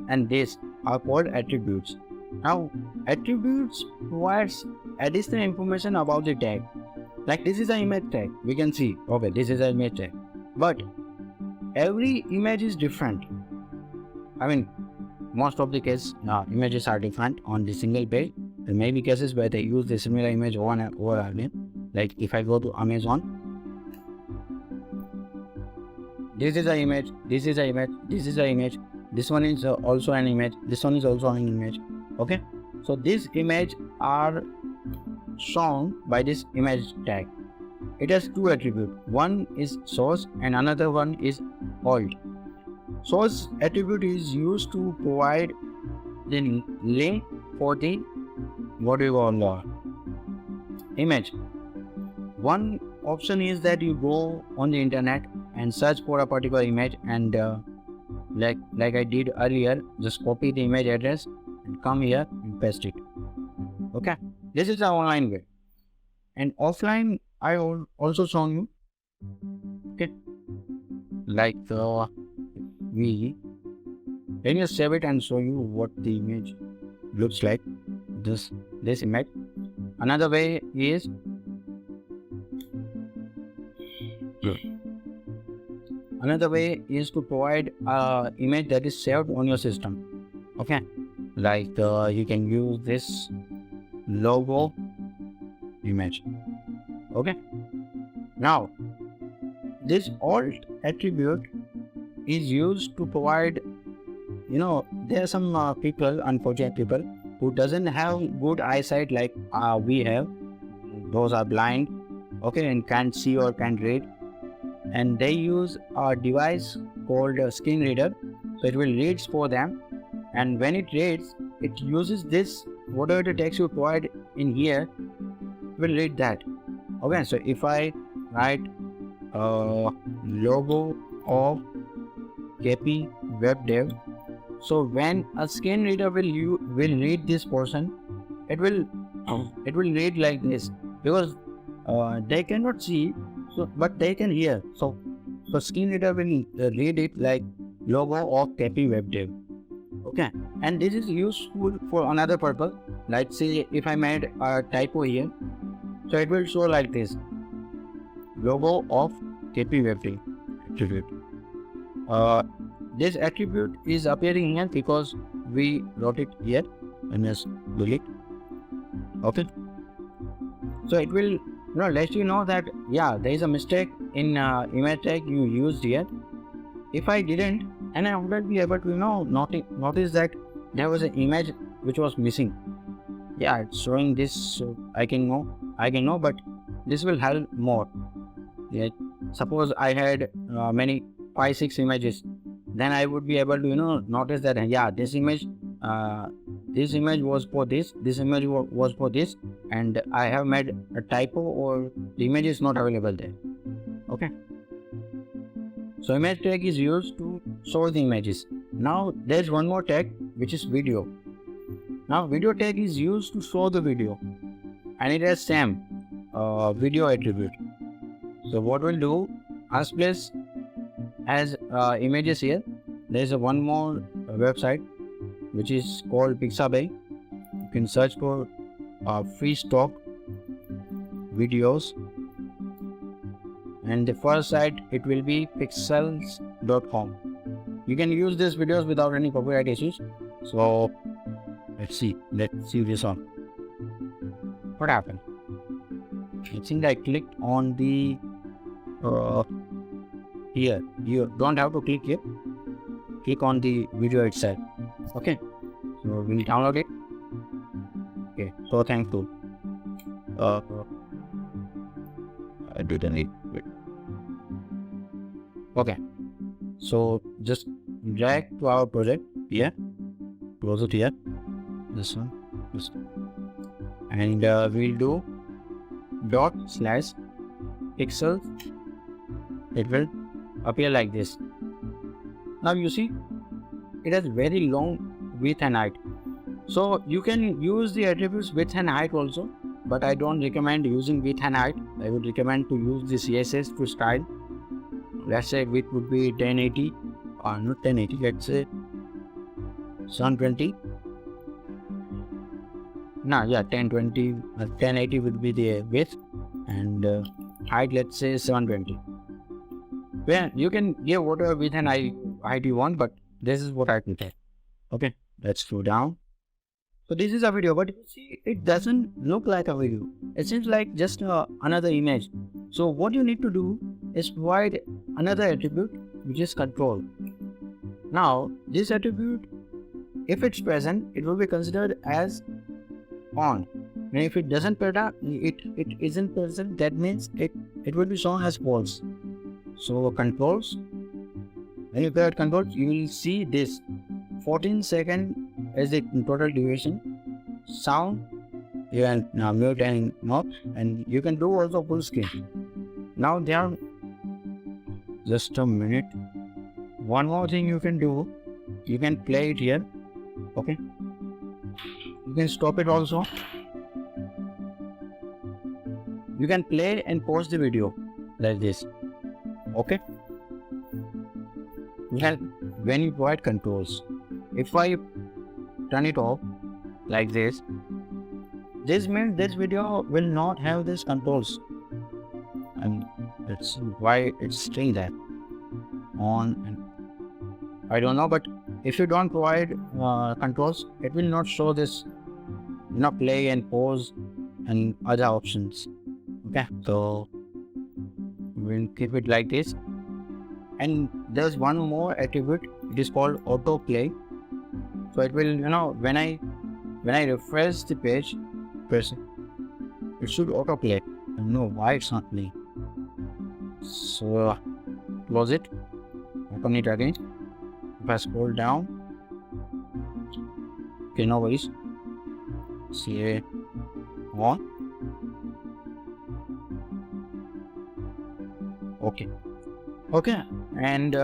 and this are called attributes. Now attributes provides additional information about the tag. Like this is an image tag, we can see, okay, this is an image tag, but every image is different. I mean, most of the cases images are different on the single page. There may be cases where they use the similar image over and over again. Like if I go to Amazon, this is an image, this is an image, this is an image, this one is also an image, this one is also an image. Okay, so these images are shown by this image tag. It has two attributes. One is source and another one is alt. Source attribute is used to provide the link for the what we call image. One option is that you go on the internet and search for a particular image, and like I did earlier, just copy the image address and come here and paste it. Okay, this is the online way. And offline, I also show you. Okay, like when you save it and show you what the image looks like, this image. Another way is to provide an image that is saved on your system. Okay, like you can use this logo image. Okay, now this alt attribute is used to provide, there are some people, unfortunate people, who doesn't have good eyesight like we have. Those are blind, okay, and can't see or can't read, and they use a device called a screen reader. So it will read for them, and when it reads, it uses this, whatever the text you provide in here, it will read that. Okay, so if I write logo of KP web dev, So when a screen reader will read this portion, it will read like this, because they cannot see, so but they can hear. So screen reader will read it like logo of Cappy Web Dev. Okay, and this is useful for another purpose. Like say if I made a typo here, so it will show like this, logo of KP Web Dev attribute. This attribute is appearing here because we wrote it here and just delete. Okay, so it will let you know that yeah, there is a mistake in image tag you used here. If I didn't, and I wouldn't be able to notice that there was an image which was missing. Yeah, it's showing this, so I can know, but this will help more. Yeah, suppose I had many 5-6 images, then I would be able to notice that yeah, this image was for this image was for this, and I have made a typo, or the image is not available there. Okay, so image tag is used to show the images. Now there's one more tag, which is video. Now video tag is used to show the video, and it has same video attribute. So what we'll do, as place as images here, there's one more website which is called Pixabay. You can search for free stock videos, and the first site it will be pixels.com. You can use these videos without any copyright issues. So let's see this one. What happened? I think I clicked on the here. You don't have to click here. Click on the video itself. Okay, so we'll download it. Okay, so thankful. I didn't need it. Okay, so just drag to our project here, close it here, this one, and we'll do ./pixels. It will appear like this. Now you see, it has very long width and height. So you can use the attributes width and height also, but I don't recommend using width and height. I would recommend to use the CSS to style. Let's say width would be 1080, or not 1080, let's say 720. No, yeah, 1020, 1080 would be the width, and height, let's say 720. Well, you can give whatever width and height you want, but this is what I prefer. Okay, let's go down. So this is a video, but you see, it doesn't look like a video. It seems like just another image. So what you need to do is provide another attribute, which is control. Now this attribute, if it's present, it will be considered as on, and if it doesn't present, it isn't present, that means it will be shown as false. So controls, when you create controls, you will see this 14 seconds is the total duration. Sound, you can mute and not, and you can do also full screen. Now there, just a minute, one more thing you can do, you can play it here. Okay, you can stop it also. You can play and pause the video like this. Okay, well, when you provide controls, if I turn it off like this means this video will not have these controls, and that's why it's staying there on. And I don't know, but if you don't provide controls, it will not show this play and pause and other options. Okay, so we'll keep it like this. And there's one more attribute, it is called autoplay. So it will, when I refresh the page, it should autoplay. I don't know why it's not playing. So close it, open it again. If I scroll down, okay, no worries. See on. Okay, and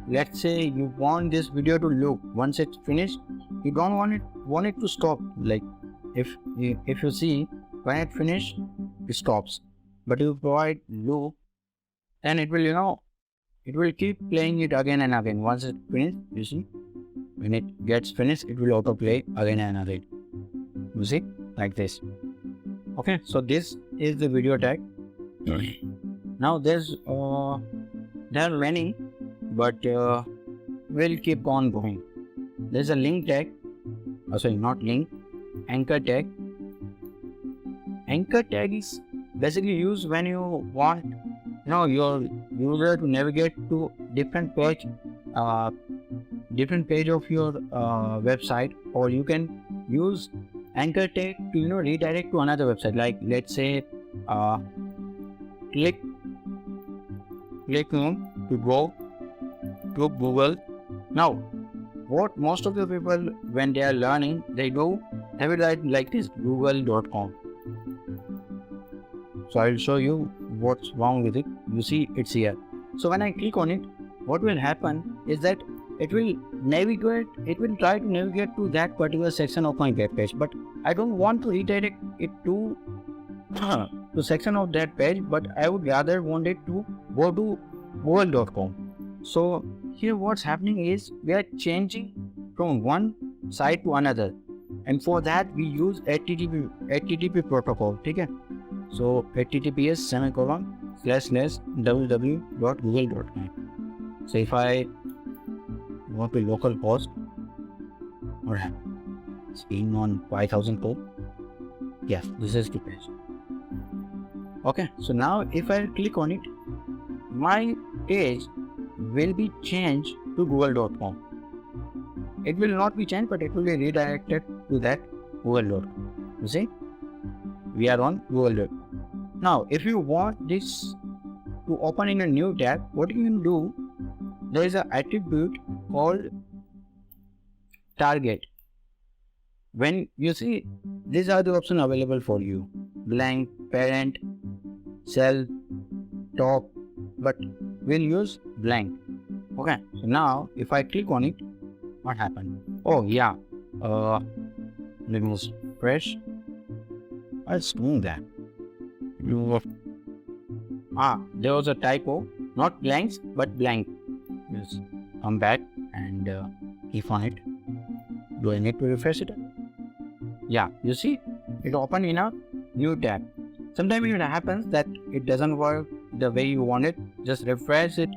let's say you want this video to loop. Once it's finished, you don't want it to stop. Like if you see, when it finished, it stops. But you provide loop, then it will it will keep playing it again and again. Once it's finished, you see, when it gets finished, it will autoplay again and again. You see, like this. Okay, so this is the video tag. Now there are many, but we'll keep on going. There's a link tag. Sorry, not link. Anchor tag. Anchor tag is basically used when you want your user to navigate to different page of your website, or you can use anchor tag to redirect to another website. Like let's say click on to go to Google. Now what most of the people, when they are learning, they do have it like this, google.com. So I will show you what's wrong with it. You see, it's here. So when I click on it, what will happen is that it will try to navigate to that particular section of my web page, but I don't want to redirect it to the section of that page, but I would rather want it to go to google.com. So here what's happening is we are changing from one site to another, and for that we use HTTP protocol. Okay? So https://www.google.com. So if I go to localhost, what happens? It's being on 5000 port. Yes, this is the page. Okay, so now if I click on it, my page will be changed to google.com. It will not be changed, but it will be redirected to that google.com. You see, we are on google.com. Now if you want this to open in a new tab, what you can do, there is an attribute called target. When you see, these are the options available for you: blank, parent, cell, top, but we'll use blank. Okay, so now if I click on it, what happened? Oh yeah, let me just press. Let's do that. There was a typo, not blanks but blank. Just come back and keep on it. Do I need to refresh it? Yeah, you see, it opened in a new tab. Sometimes it happens that it doesn't work the way you want it. Just refresh it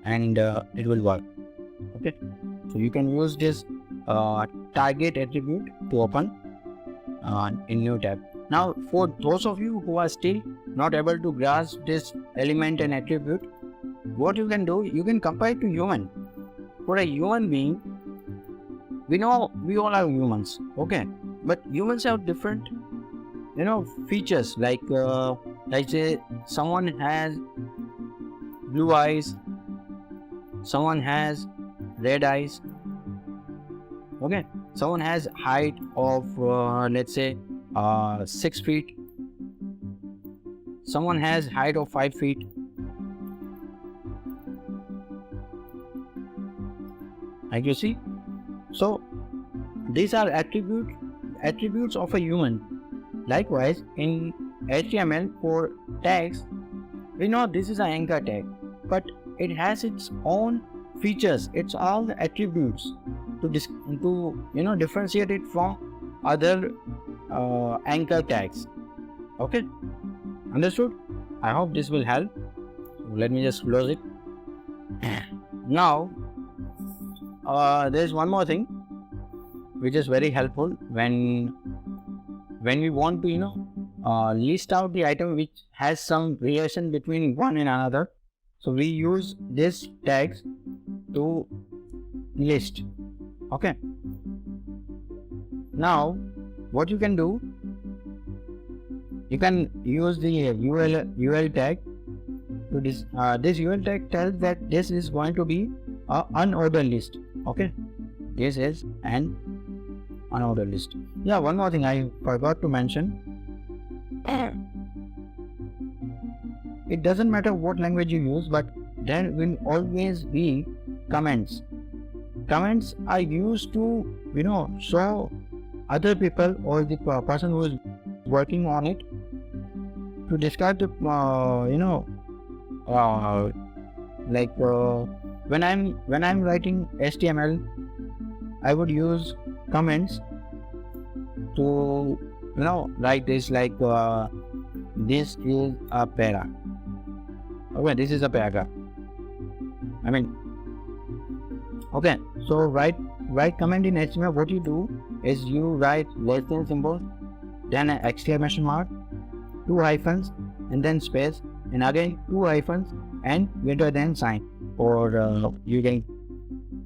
and it will work. Okay, so you can use this target attribute to open in new tab. Now for those of you who are still not able to grasp this element and attribute, what you can do, you can compare it to human. For a human being, we know we all are humans, okay, but humans have different features, like say someone has blue eyes, someone has red eyes, okay, someone has height of let's say 6 feet, someone has height of 5 feet. Like you see, so these are attributes of a human. Likewise, in HTML for tags, we know this is an anchor tag, but it has its own features, its own attributes to differentiate it from other anchor tags. Okay, understood? I hope this will help. So let me just close it. Now there is one more thing which is very helpful when we want to list out the item which has some relation between one and another. So we use this tags to list. Okay, now what you can do, you can use the UL tag to this. This UL tag tells that this is going to be an unordered list. Okay, this is an unordered list. Yeah, one more thing I forgot to mention. It doesn't matter what language you use, but there will always be comments. Comments are used to, show other people or the person who is working on it to describe the, when I'm writing HTML, I would use comments to, write this like this is a para. Okay, this is a paragraph. Okay, so write comment in HTML. What you do is you write less than symbol, then an exclamation mark, 2 hyphens, and then space, and again 2 hyphens and greater than sign, or you can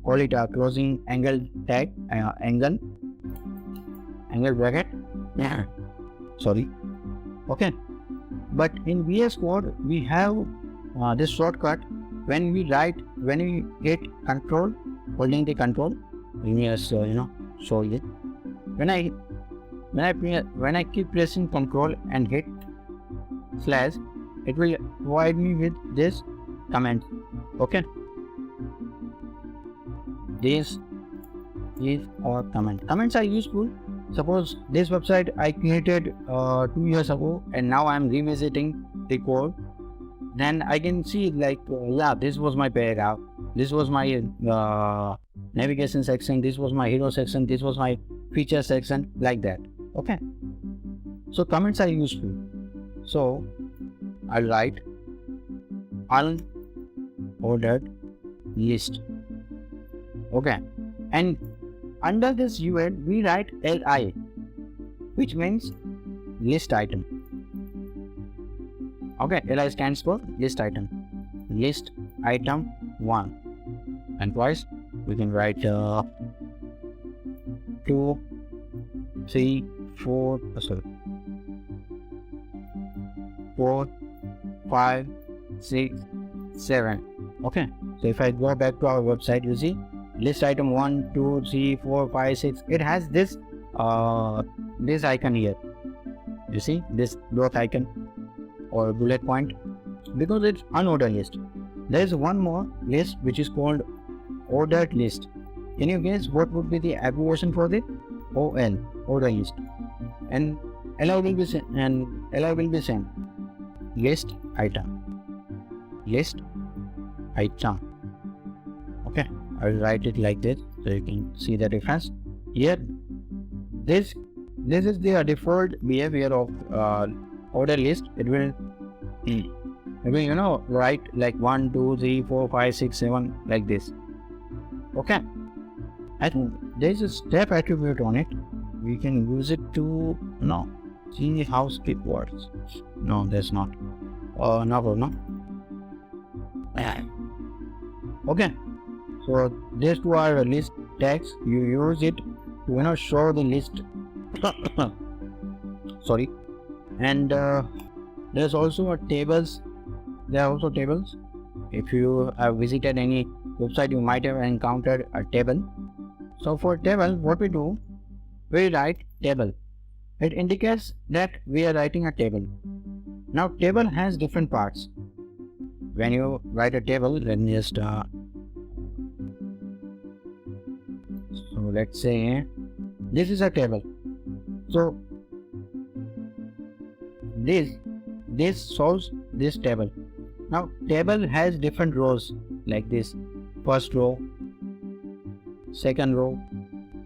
call it a closing angle tag, angle bracket. Yeah, sorry. Okay, but in VS Code we have this shortcut. When we hit control, holding the control, let me just show it. When I keep pressing control and hit slash, it will provide me with this comment. Okay, this is our comment. Comments are useful. Suppose this website I created 2 years ago, and now I am revisiting the code. Then I can see like, this was my paragraph, this was my navigation section, this was my hero section, this was my feature section, like that. Okay, so comments are useful. So I'll write unordered list. Okay, and under this UL we write LI, which means list item. Okay, LI stands for list item. List item 1. And twice we can write 2, 3, 4, 4, 5, 6, 7. Okay, so if I go back to our website, you see list item 1, 2, 3, 4, 5, 6. It has this this icon here. You see this dot icon or bullet point, because it's unordered list. There is one more list which is called ordered list. Can you guess what would be the abbreviation for it? OL, ordered list. And LI will be same. List item. List item. Okay, I will write it like this so you can see the difference. Here, this is the default behavior of order list. It will write like 1, 2, 3, 4, 5, 6, 7 like this. Okay, and there is a step attribute on it. We can use it to see how skip works. No, there's not. No problem. Okay, so these two are list tags. You use it to show the list. Sorry. And there's also a tables. There are also tables. If you have visited any website, you might have encountered a table. So for table, what we do, we write table. It indicates that we are writing a table. Now table has different parts. When you write a table, let me just so let's say this is a table. So this shows this table. Now table has different rows like this. First row, second row,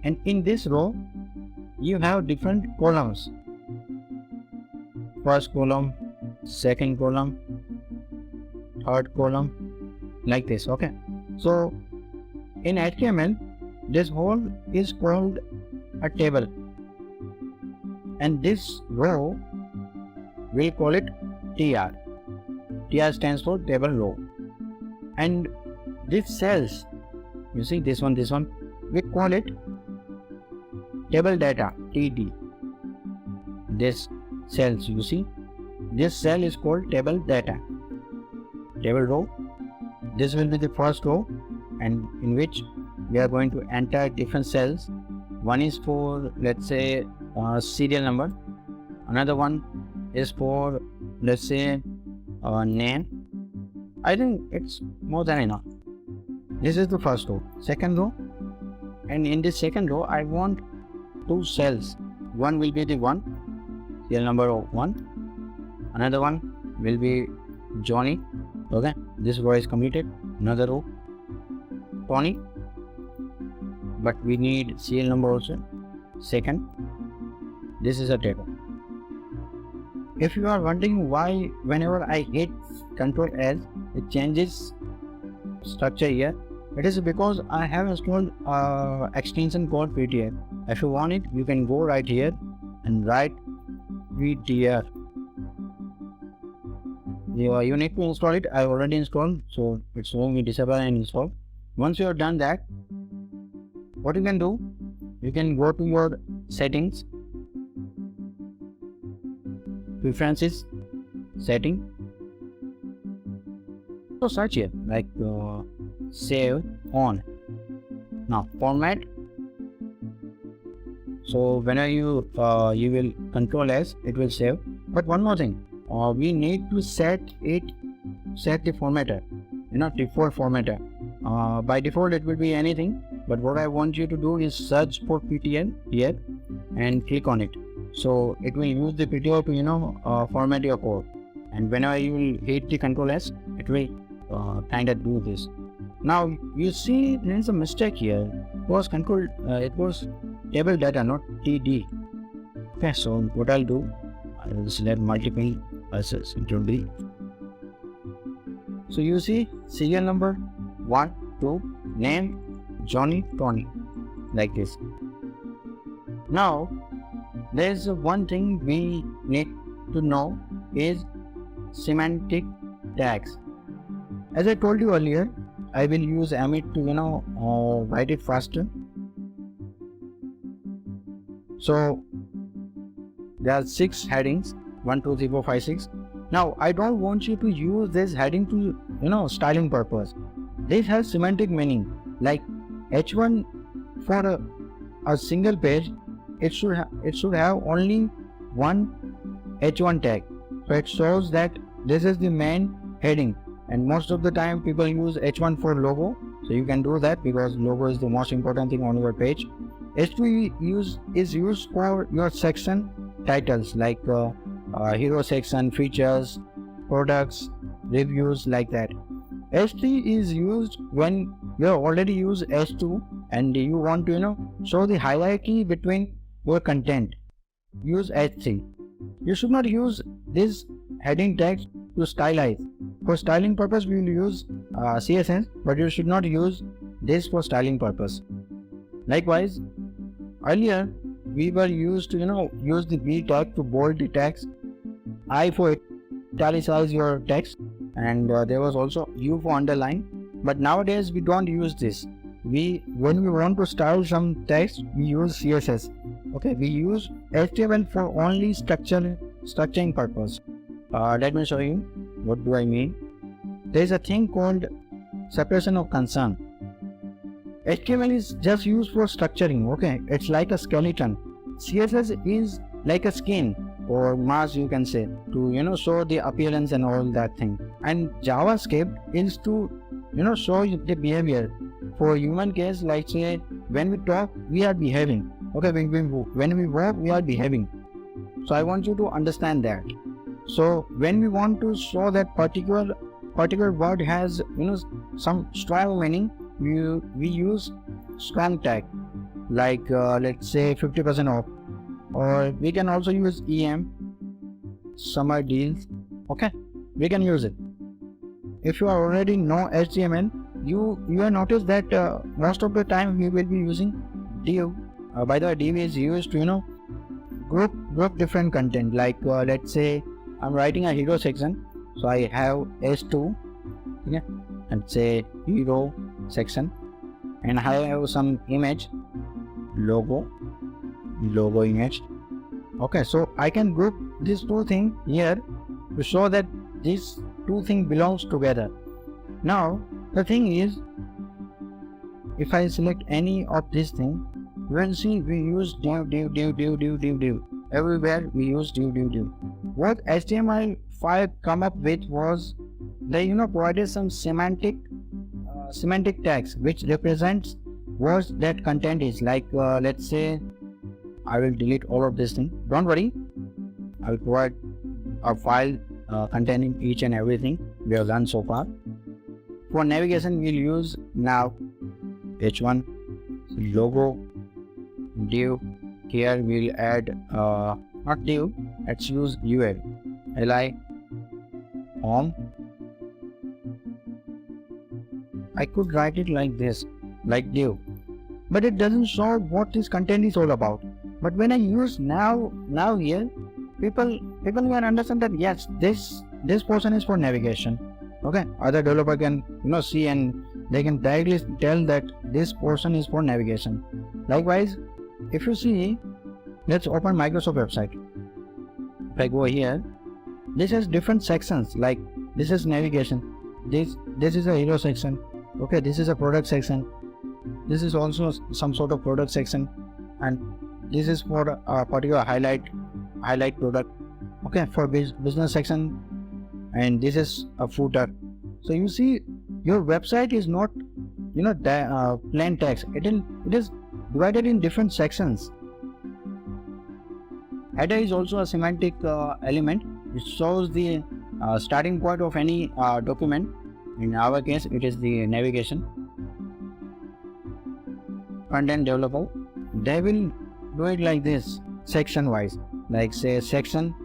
and in this row you have different columns. First column, second column, third column, like this. Okay, so in HTML this whole is called a table, and this row we'll call it TR. TR stands for table row. And this cells, you see this one, we call it table data, TD. This cells, you see, this cell is called table data. Table row, this will be the first row, and in which we are going to enter different cells. One is for, let's say, serial number. Another one is for, let's say, name. I think it's more than enough. This is the first row. Second row, and in this second row, I want two cells. One will be the cell number of 1. Another one will be Johnny. Okay, this row is completed. Another row, Tony. But we need serial number also. Second, this is a table. If you are wondering why whenever I hit Ctrl S, it changes structure here, it is because I have installed extension called PTR. If you want it, you can go right here and write PTR. You need to install it. I already installed, so it's showing me disable and install. Once you have done that, what you can do, you can go to your settings, preferences, setting. So search here like save on. Now format. So whenever you will Control S, it will save. But one more thing, we need to set the formatter, default formatter. By default it will be anything, but what I want you to do is search for PTN here and click on it. So it will use the PTO to format your code, and whenever you will hit the Control S, it will kind of do this. Now you see there is a mistake here. It was table data, not TD. Okay, so what I'll do, I will select multiple as into D. So you see serial number 1, 2, name Johnny, Tony, like this. Now there is one thing we need to know is semantic tags. As I told you earlier, I will use Amit to write it faster. So there are 6 headings, 1, 2, 3, 4, 5, 6. Now I don't want you to use this heading to styling purpose. This has semantic meaning. Like H1 for a single page, it should have only one H1 tag. So it shows that this is the main heading. And most of the time people use H1 for logo, so you can do that because logo is the most important thing on your page. H2 is used for your section titles like hero section, features, products, reviews, like that. H3 is used when you already use H2 and you want to show the hierarchy between your content. Use H3. You should not use this heading tags to stylize. For styling purpose we will use CSS, but you should not use this for styling purpose. Likewise, earlier we were used to use the B tag to bold the text, I for italicize your text, and there was also U for underline. But nowadays we don't use this. When we want to style some text, we use CSS. Okay, we use HTML for only structuring purpose. Let me show you what do I mean. There is a thing called separation of concern. HTML is just used for structuring. Okay, it's like a skeleton. CSS is like a skin or mask, you can say, to show the appearance and all that thing. And JavaScript is to show the behavior. For human case, like say when we talk, we are behaving. Okay, when we walk, we are behaving. So I want you to understand that. So when we want to show that particular word has some strong meaning, we use strong tag, like let's say 50% off, or we can also use EM, summer deals. Okay, we can use it. If you already know HTML, you have noticed that most of the time we will be using div. By the way, div is used to group different content. Like let's say I'm writing a hero section, so I have S2, yeah, and say hero section, and I have some image, logo image. Okay, so I can group these two things here to show that these two things belongs together. Now the thing is, if I select any of these things, you will see we use div. Everywhere we use div. What HTML5 come up with was they provided some semantic semantic tags which represents words that content is like let's say I will delete all of this thing. Don't worry, I will provide a file containing each and everything we have done so far. For navigation, we'll use nav h1 logo div. Here we'll add not div, let's use ul li home. I could write it like this, like div, but it doesn't show what this content is all about. But when I use now here, people can understand that yes, this portion is for navigation. Okay, other developer can see and they can directly tell that this portion is for navigation. Likewise, if you see, let's open Microsoft website. If I go here, this has different sections. Like this is navigation. This is a hero section. Okay, this is a product section. This is also some sort of product section, and this is for a particular highlight product. Okay, for business section, and this is a footer. So you see, your website is not plain text. It is divided in different sections. Header is also a semantic element. It shows the starting point of any document. In our case, it is the navigation. Front-end developer, they will do it like this, section wise. Like say section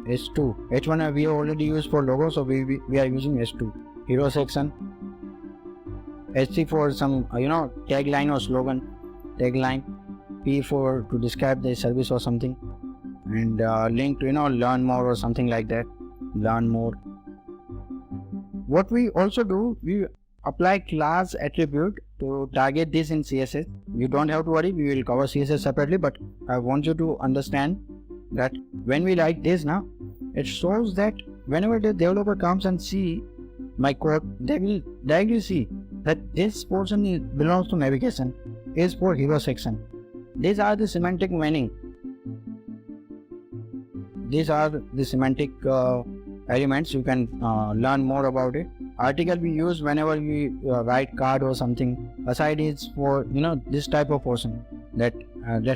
S2. H1 we have already used for logo, so we are using S2. Hero section. S3 for some tagline or slogan. Tagline. P for to describe the service or something. And link to learn more or something like that. Learn more. What we also do, we apply class attribute to target this in CSS. You don't have to worry, we will cover CSS separately, but I want you to understand that when we write this now, it shows that whenever the developer comes and see my code, they will directly see that this portion belongs to navigation, is for hero section. These are the semantic meaning. These are the semantic elements. You can learn more about it. Article we use whenever we write card or something. Aside is for this type of portion that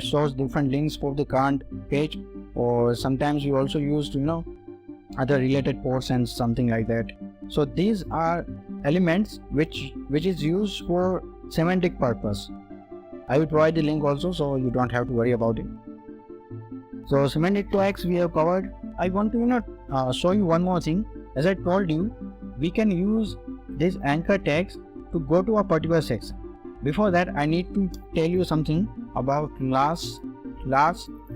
shows different links for the current page, or sometimes you also use other related portions, something like that. So these are elements which is used for semantic purpose. I will provide the link also, so you don't have to worry about it. So semantic tags we have covered. I want to show you one more thing. As I told you, we can use these anchor tags to go to a particular section. Before that, I need to tell you something about class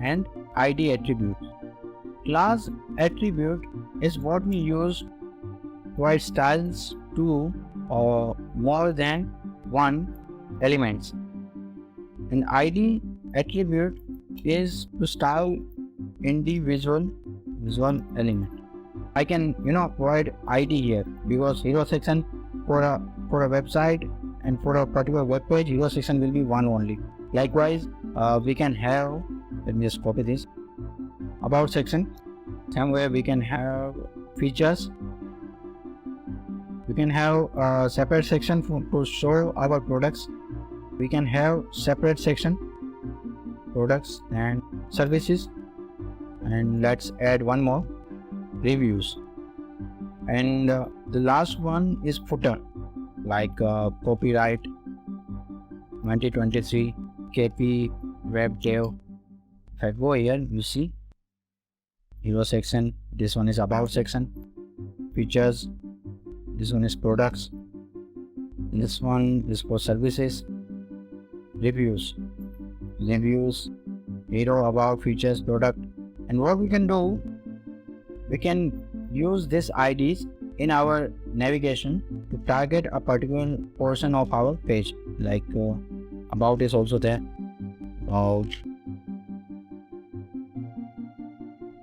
and ID attribute. Class attribute is what we use to provide styles to or more than one elements. An ID attribute is to style individual element. I can provide ID here because hero section for a website and for a particular web page, hero section will be one only. Likewise, we can have, let me just copy this, about section. Somewhere we can have features. We can have a separate section to show our products. We can have separate section, products and services. And let's add one more, reviews. And the last one is footer, like copyright 2023 KP web dev. If I go here, you see hero section, this one is about section, features, this one is products, this one is for services, reviews, hero, about, features, product. And what we can do, we can use these IDs in our navigation to target a particular portion of our page. Like about is also there, about,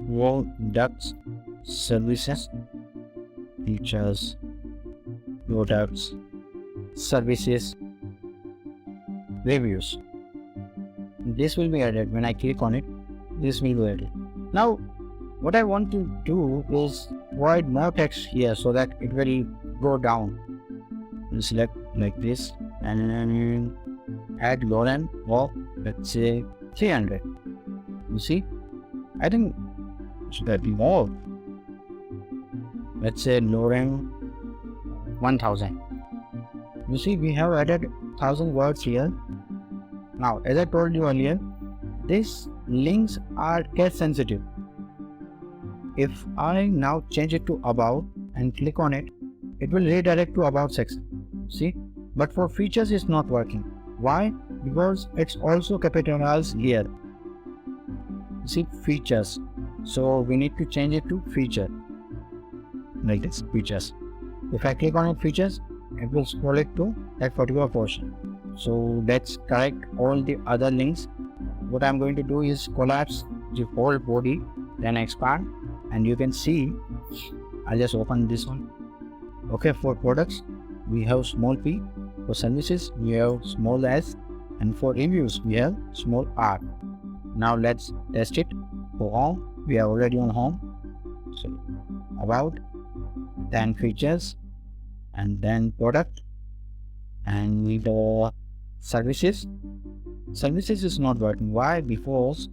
products, services, features, products, services, reviews. This will be added. When I click on it, this will be added. Now what I want to do is provide more text here so that it will go down. we'll select like this and then add lorem of let's say 300. You see, I think it should be more. Let's say lorem 1000. You see, we have added 1000 words here. Now, as I told you earlier, these links are case sensitive. If I now change it to about and click on it, it will redirect to about section. See, but for features it's not working. Why? Because it's also capitalized here. See, features. So we need to change it to feature. Like this, features. If I click on it, features, it will scroll it to that particular portion. So let's correct all the other links. What I'm going to do is collapse the whole body, then expand, and you can see, I'll just open this one. Okay, for products, we have small p. For services, we have small s. And for reviews, we have small r. Now let's test it. For home, we are already on home. So about, then features, and then product, and the services. Services is not working. Why? Because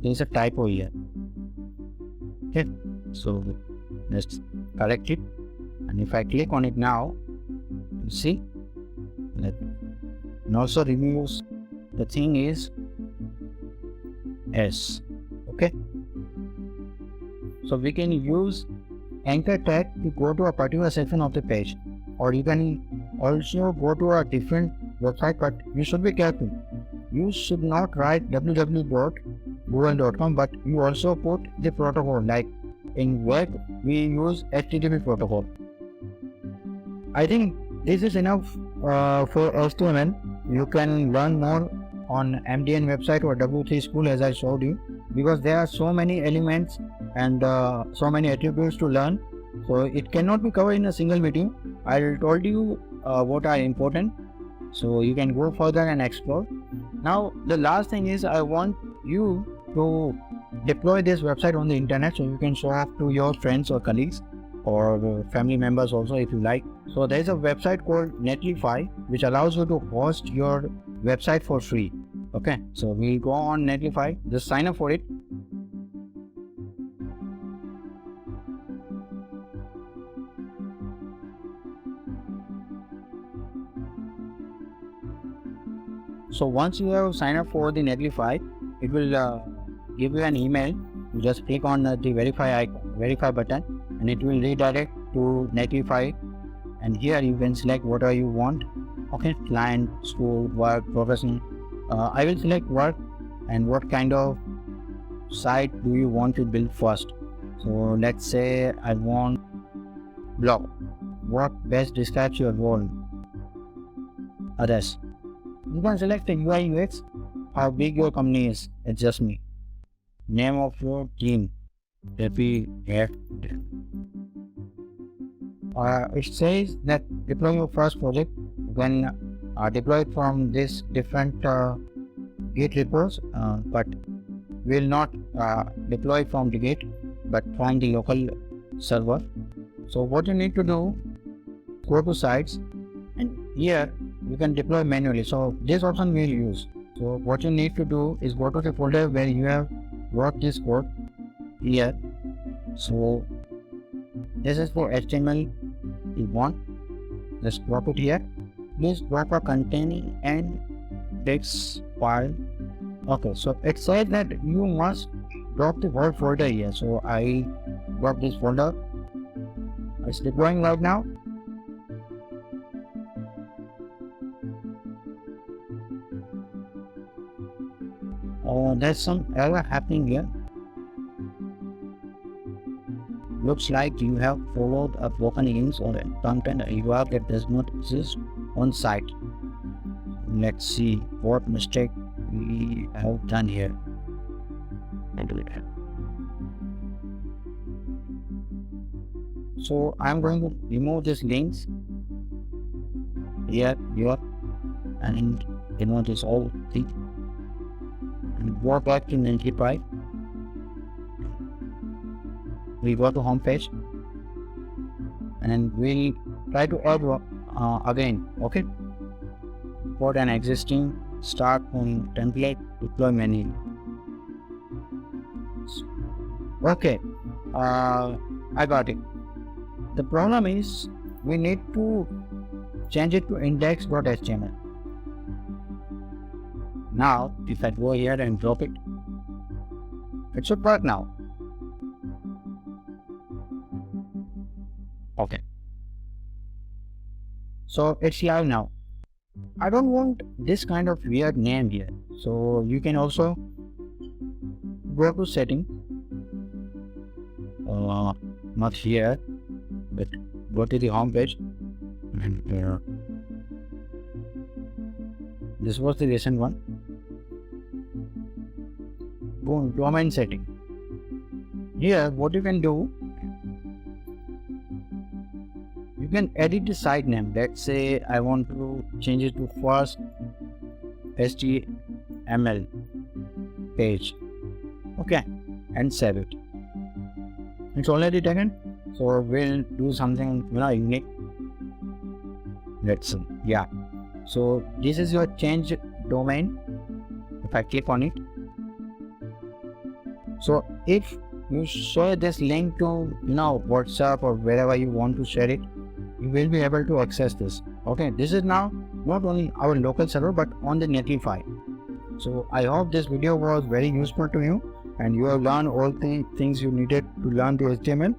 there is a typo here. Okay, so let's correct it. And if I click on it now, you see, and also reviews, the thing is S. Okay, so we can use anchor tag to go to a particular section of the page, or you can also go to a different website, but you should be careful. You should not write www.google.com, but you also put the protocol. Like in web, we use HTTP protocol. I think this is enough for HTML. You can learn more on MDN website or W3 school, as I showed you, because there are so many elements and so many attributes to learn. So it cannot be covered in a single meeting. I told you what are important, so you can go further and explore. Now the last thing is, I want you to deploy this website on the internet so you can show off to your friends or colleagues or family members also if you like. So there is a website called Netlify which allows you to host your website for free. Okay, so we'll go on Netlify, just sign up for it. So once you have signed up for the Netlify, it will give you an email. You just click on the verify button, and it will redirect to Netlify. And here you can select whatever you want. Okay, client, school, work, profession. I will select work, and what kind of site do you want to build first. So let's say I want blog. What best describes your role? Others. You can select the UI UX, how big your company is. It's just me. Name of your team. It says that deploy your first project. You can deploy it from this different Git repos, but will not deploy from the Git, but from the local server. So what you need to do, go to sites, and here you can deploy manually. So this option we'll use. So what you need to do is go to the folder where you have wrote this code here. So this is for HTML we want. Let's drop it here. Please drop a containing and text file. Okay, so it says that you must drop the whole folder here. So I drop this folder. It's deploying right now. There's some error happening here. Looks like you have followed a broken links or a content URL that does not exist on site. Let's see what mistake we have done here. So I'm going to remove these links here, and remove this whole thing. And go back to Netlify. We go to home page, and then we'll try to add again, okay, for an existing start on template deploy menu. Okay, I got it. The problem is we need to change it to index.html. Now, if I go here and drop it, it should work now. Okay. So it's live now. I don't want this kind of weird name here. So you can also go to setting. Not here, but go to the home page. And this was the recent one. Go to domain setting. Here, what you can do, you can edit the site name. Let's say I want to change it to first HTML page. Okay, and save it. It's already taken, so we'll do something unique. Let's see. Yeah. So this is your change domain. If I click on it, so if you share this link to WhatsApp or wherever you want to share it, you will be able to access this. Okay, this is now not only our local server but on the native file. So I hope this video was very useful to you and you have learned all the things you needed to learn the HTML.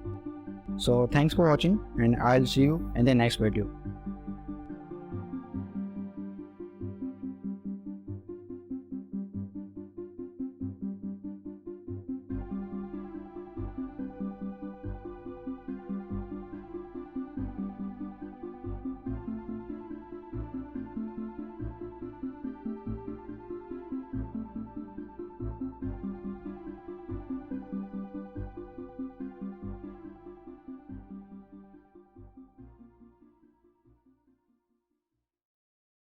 So thanks for watching and I'll see you in the next video.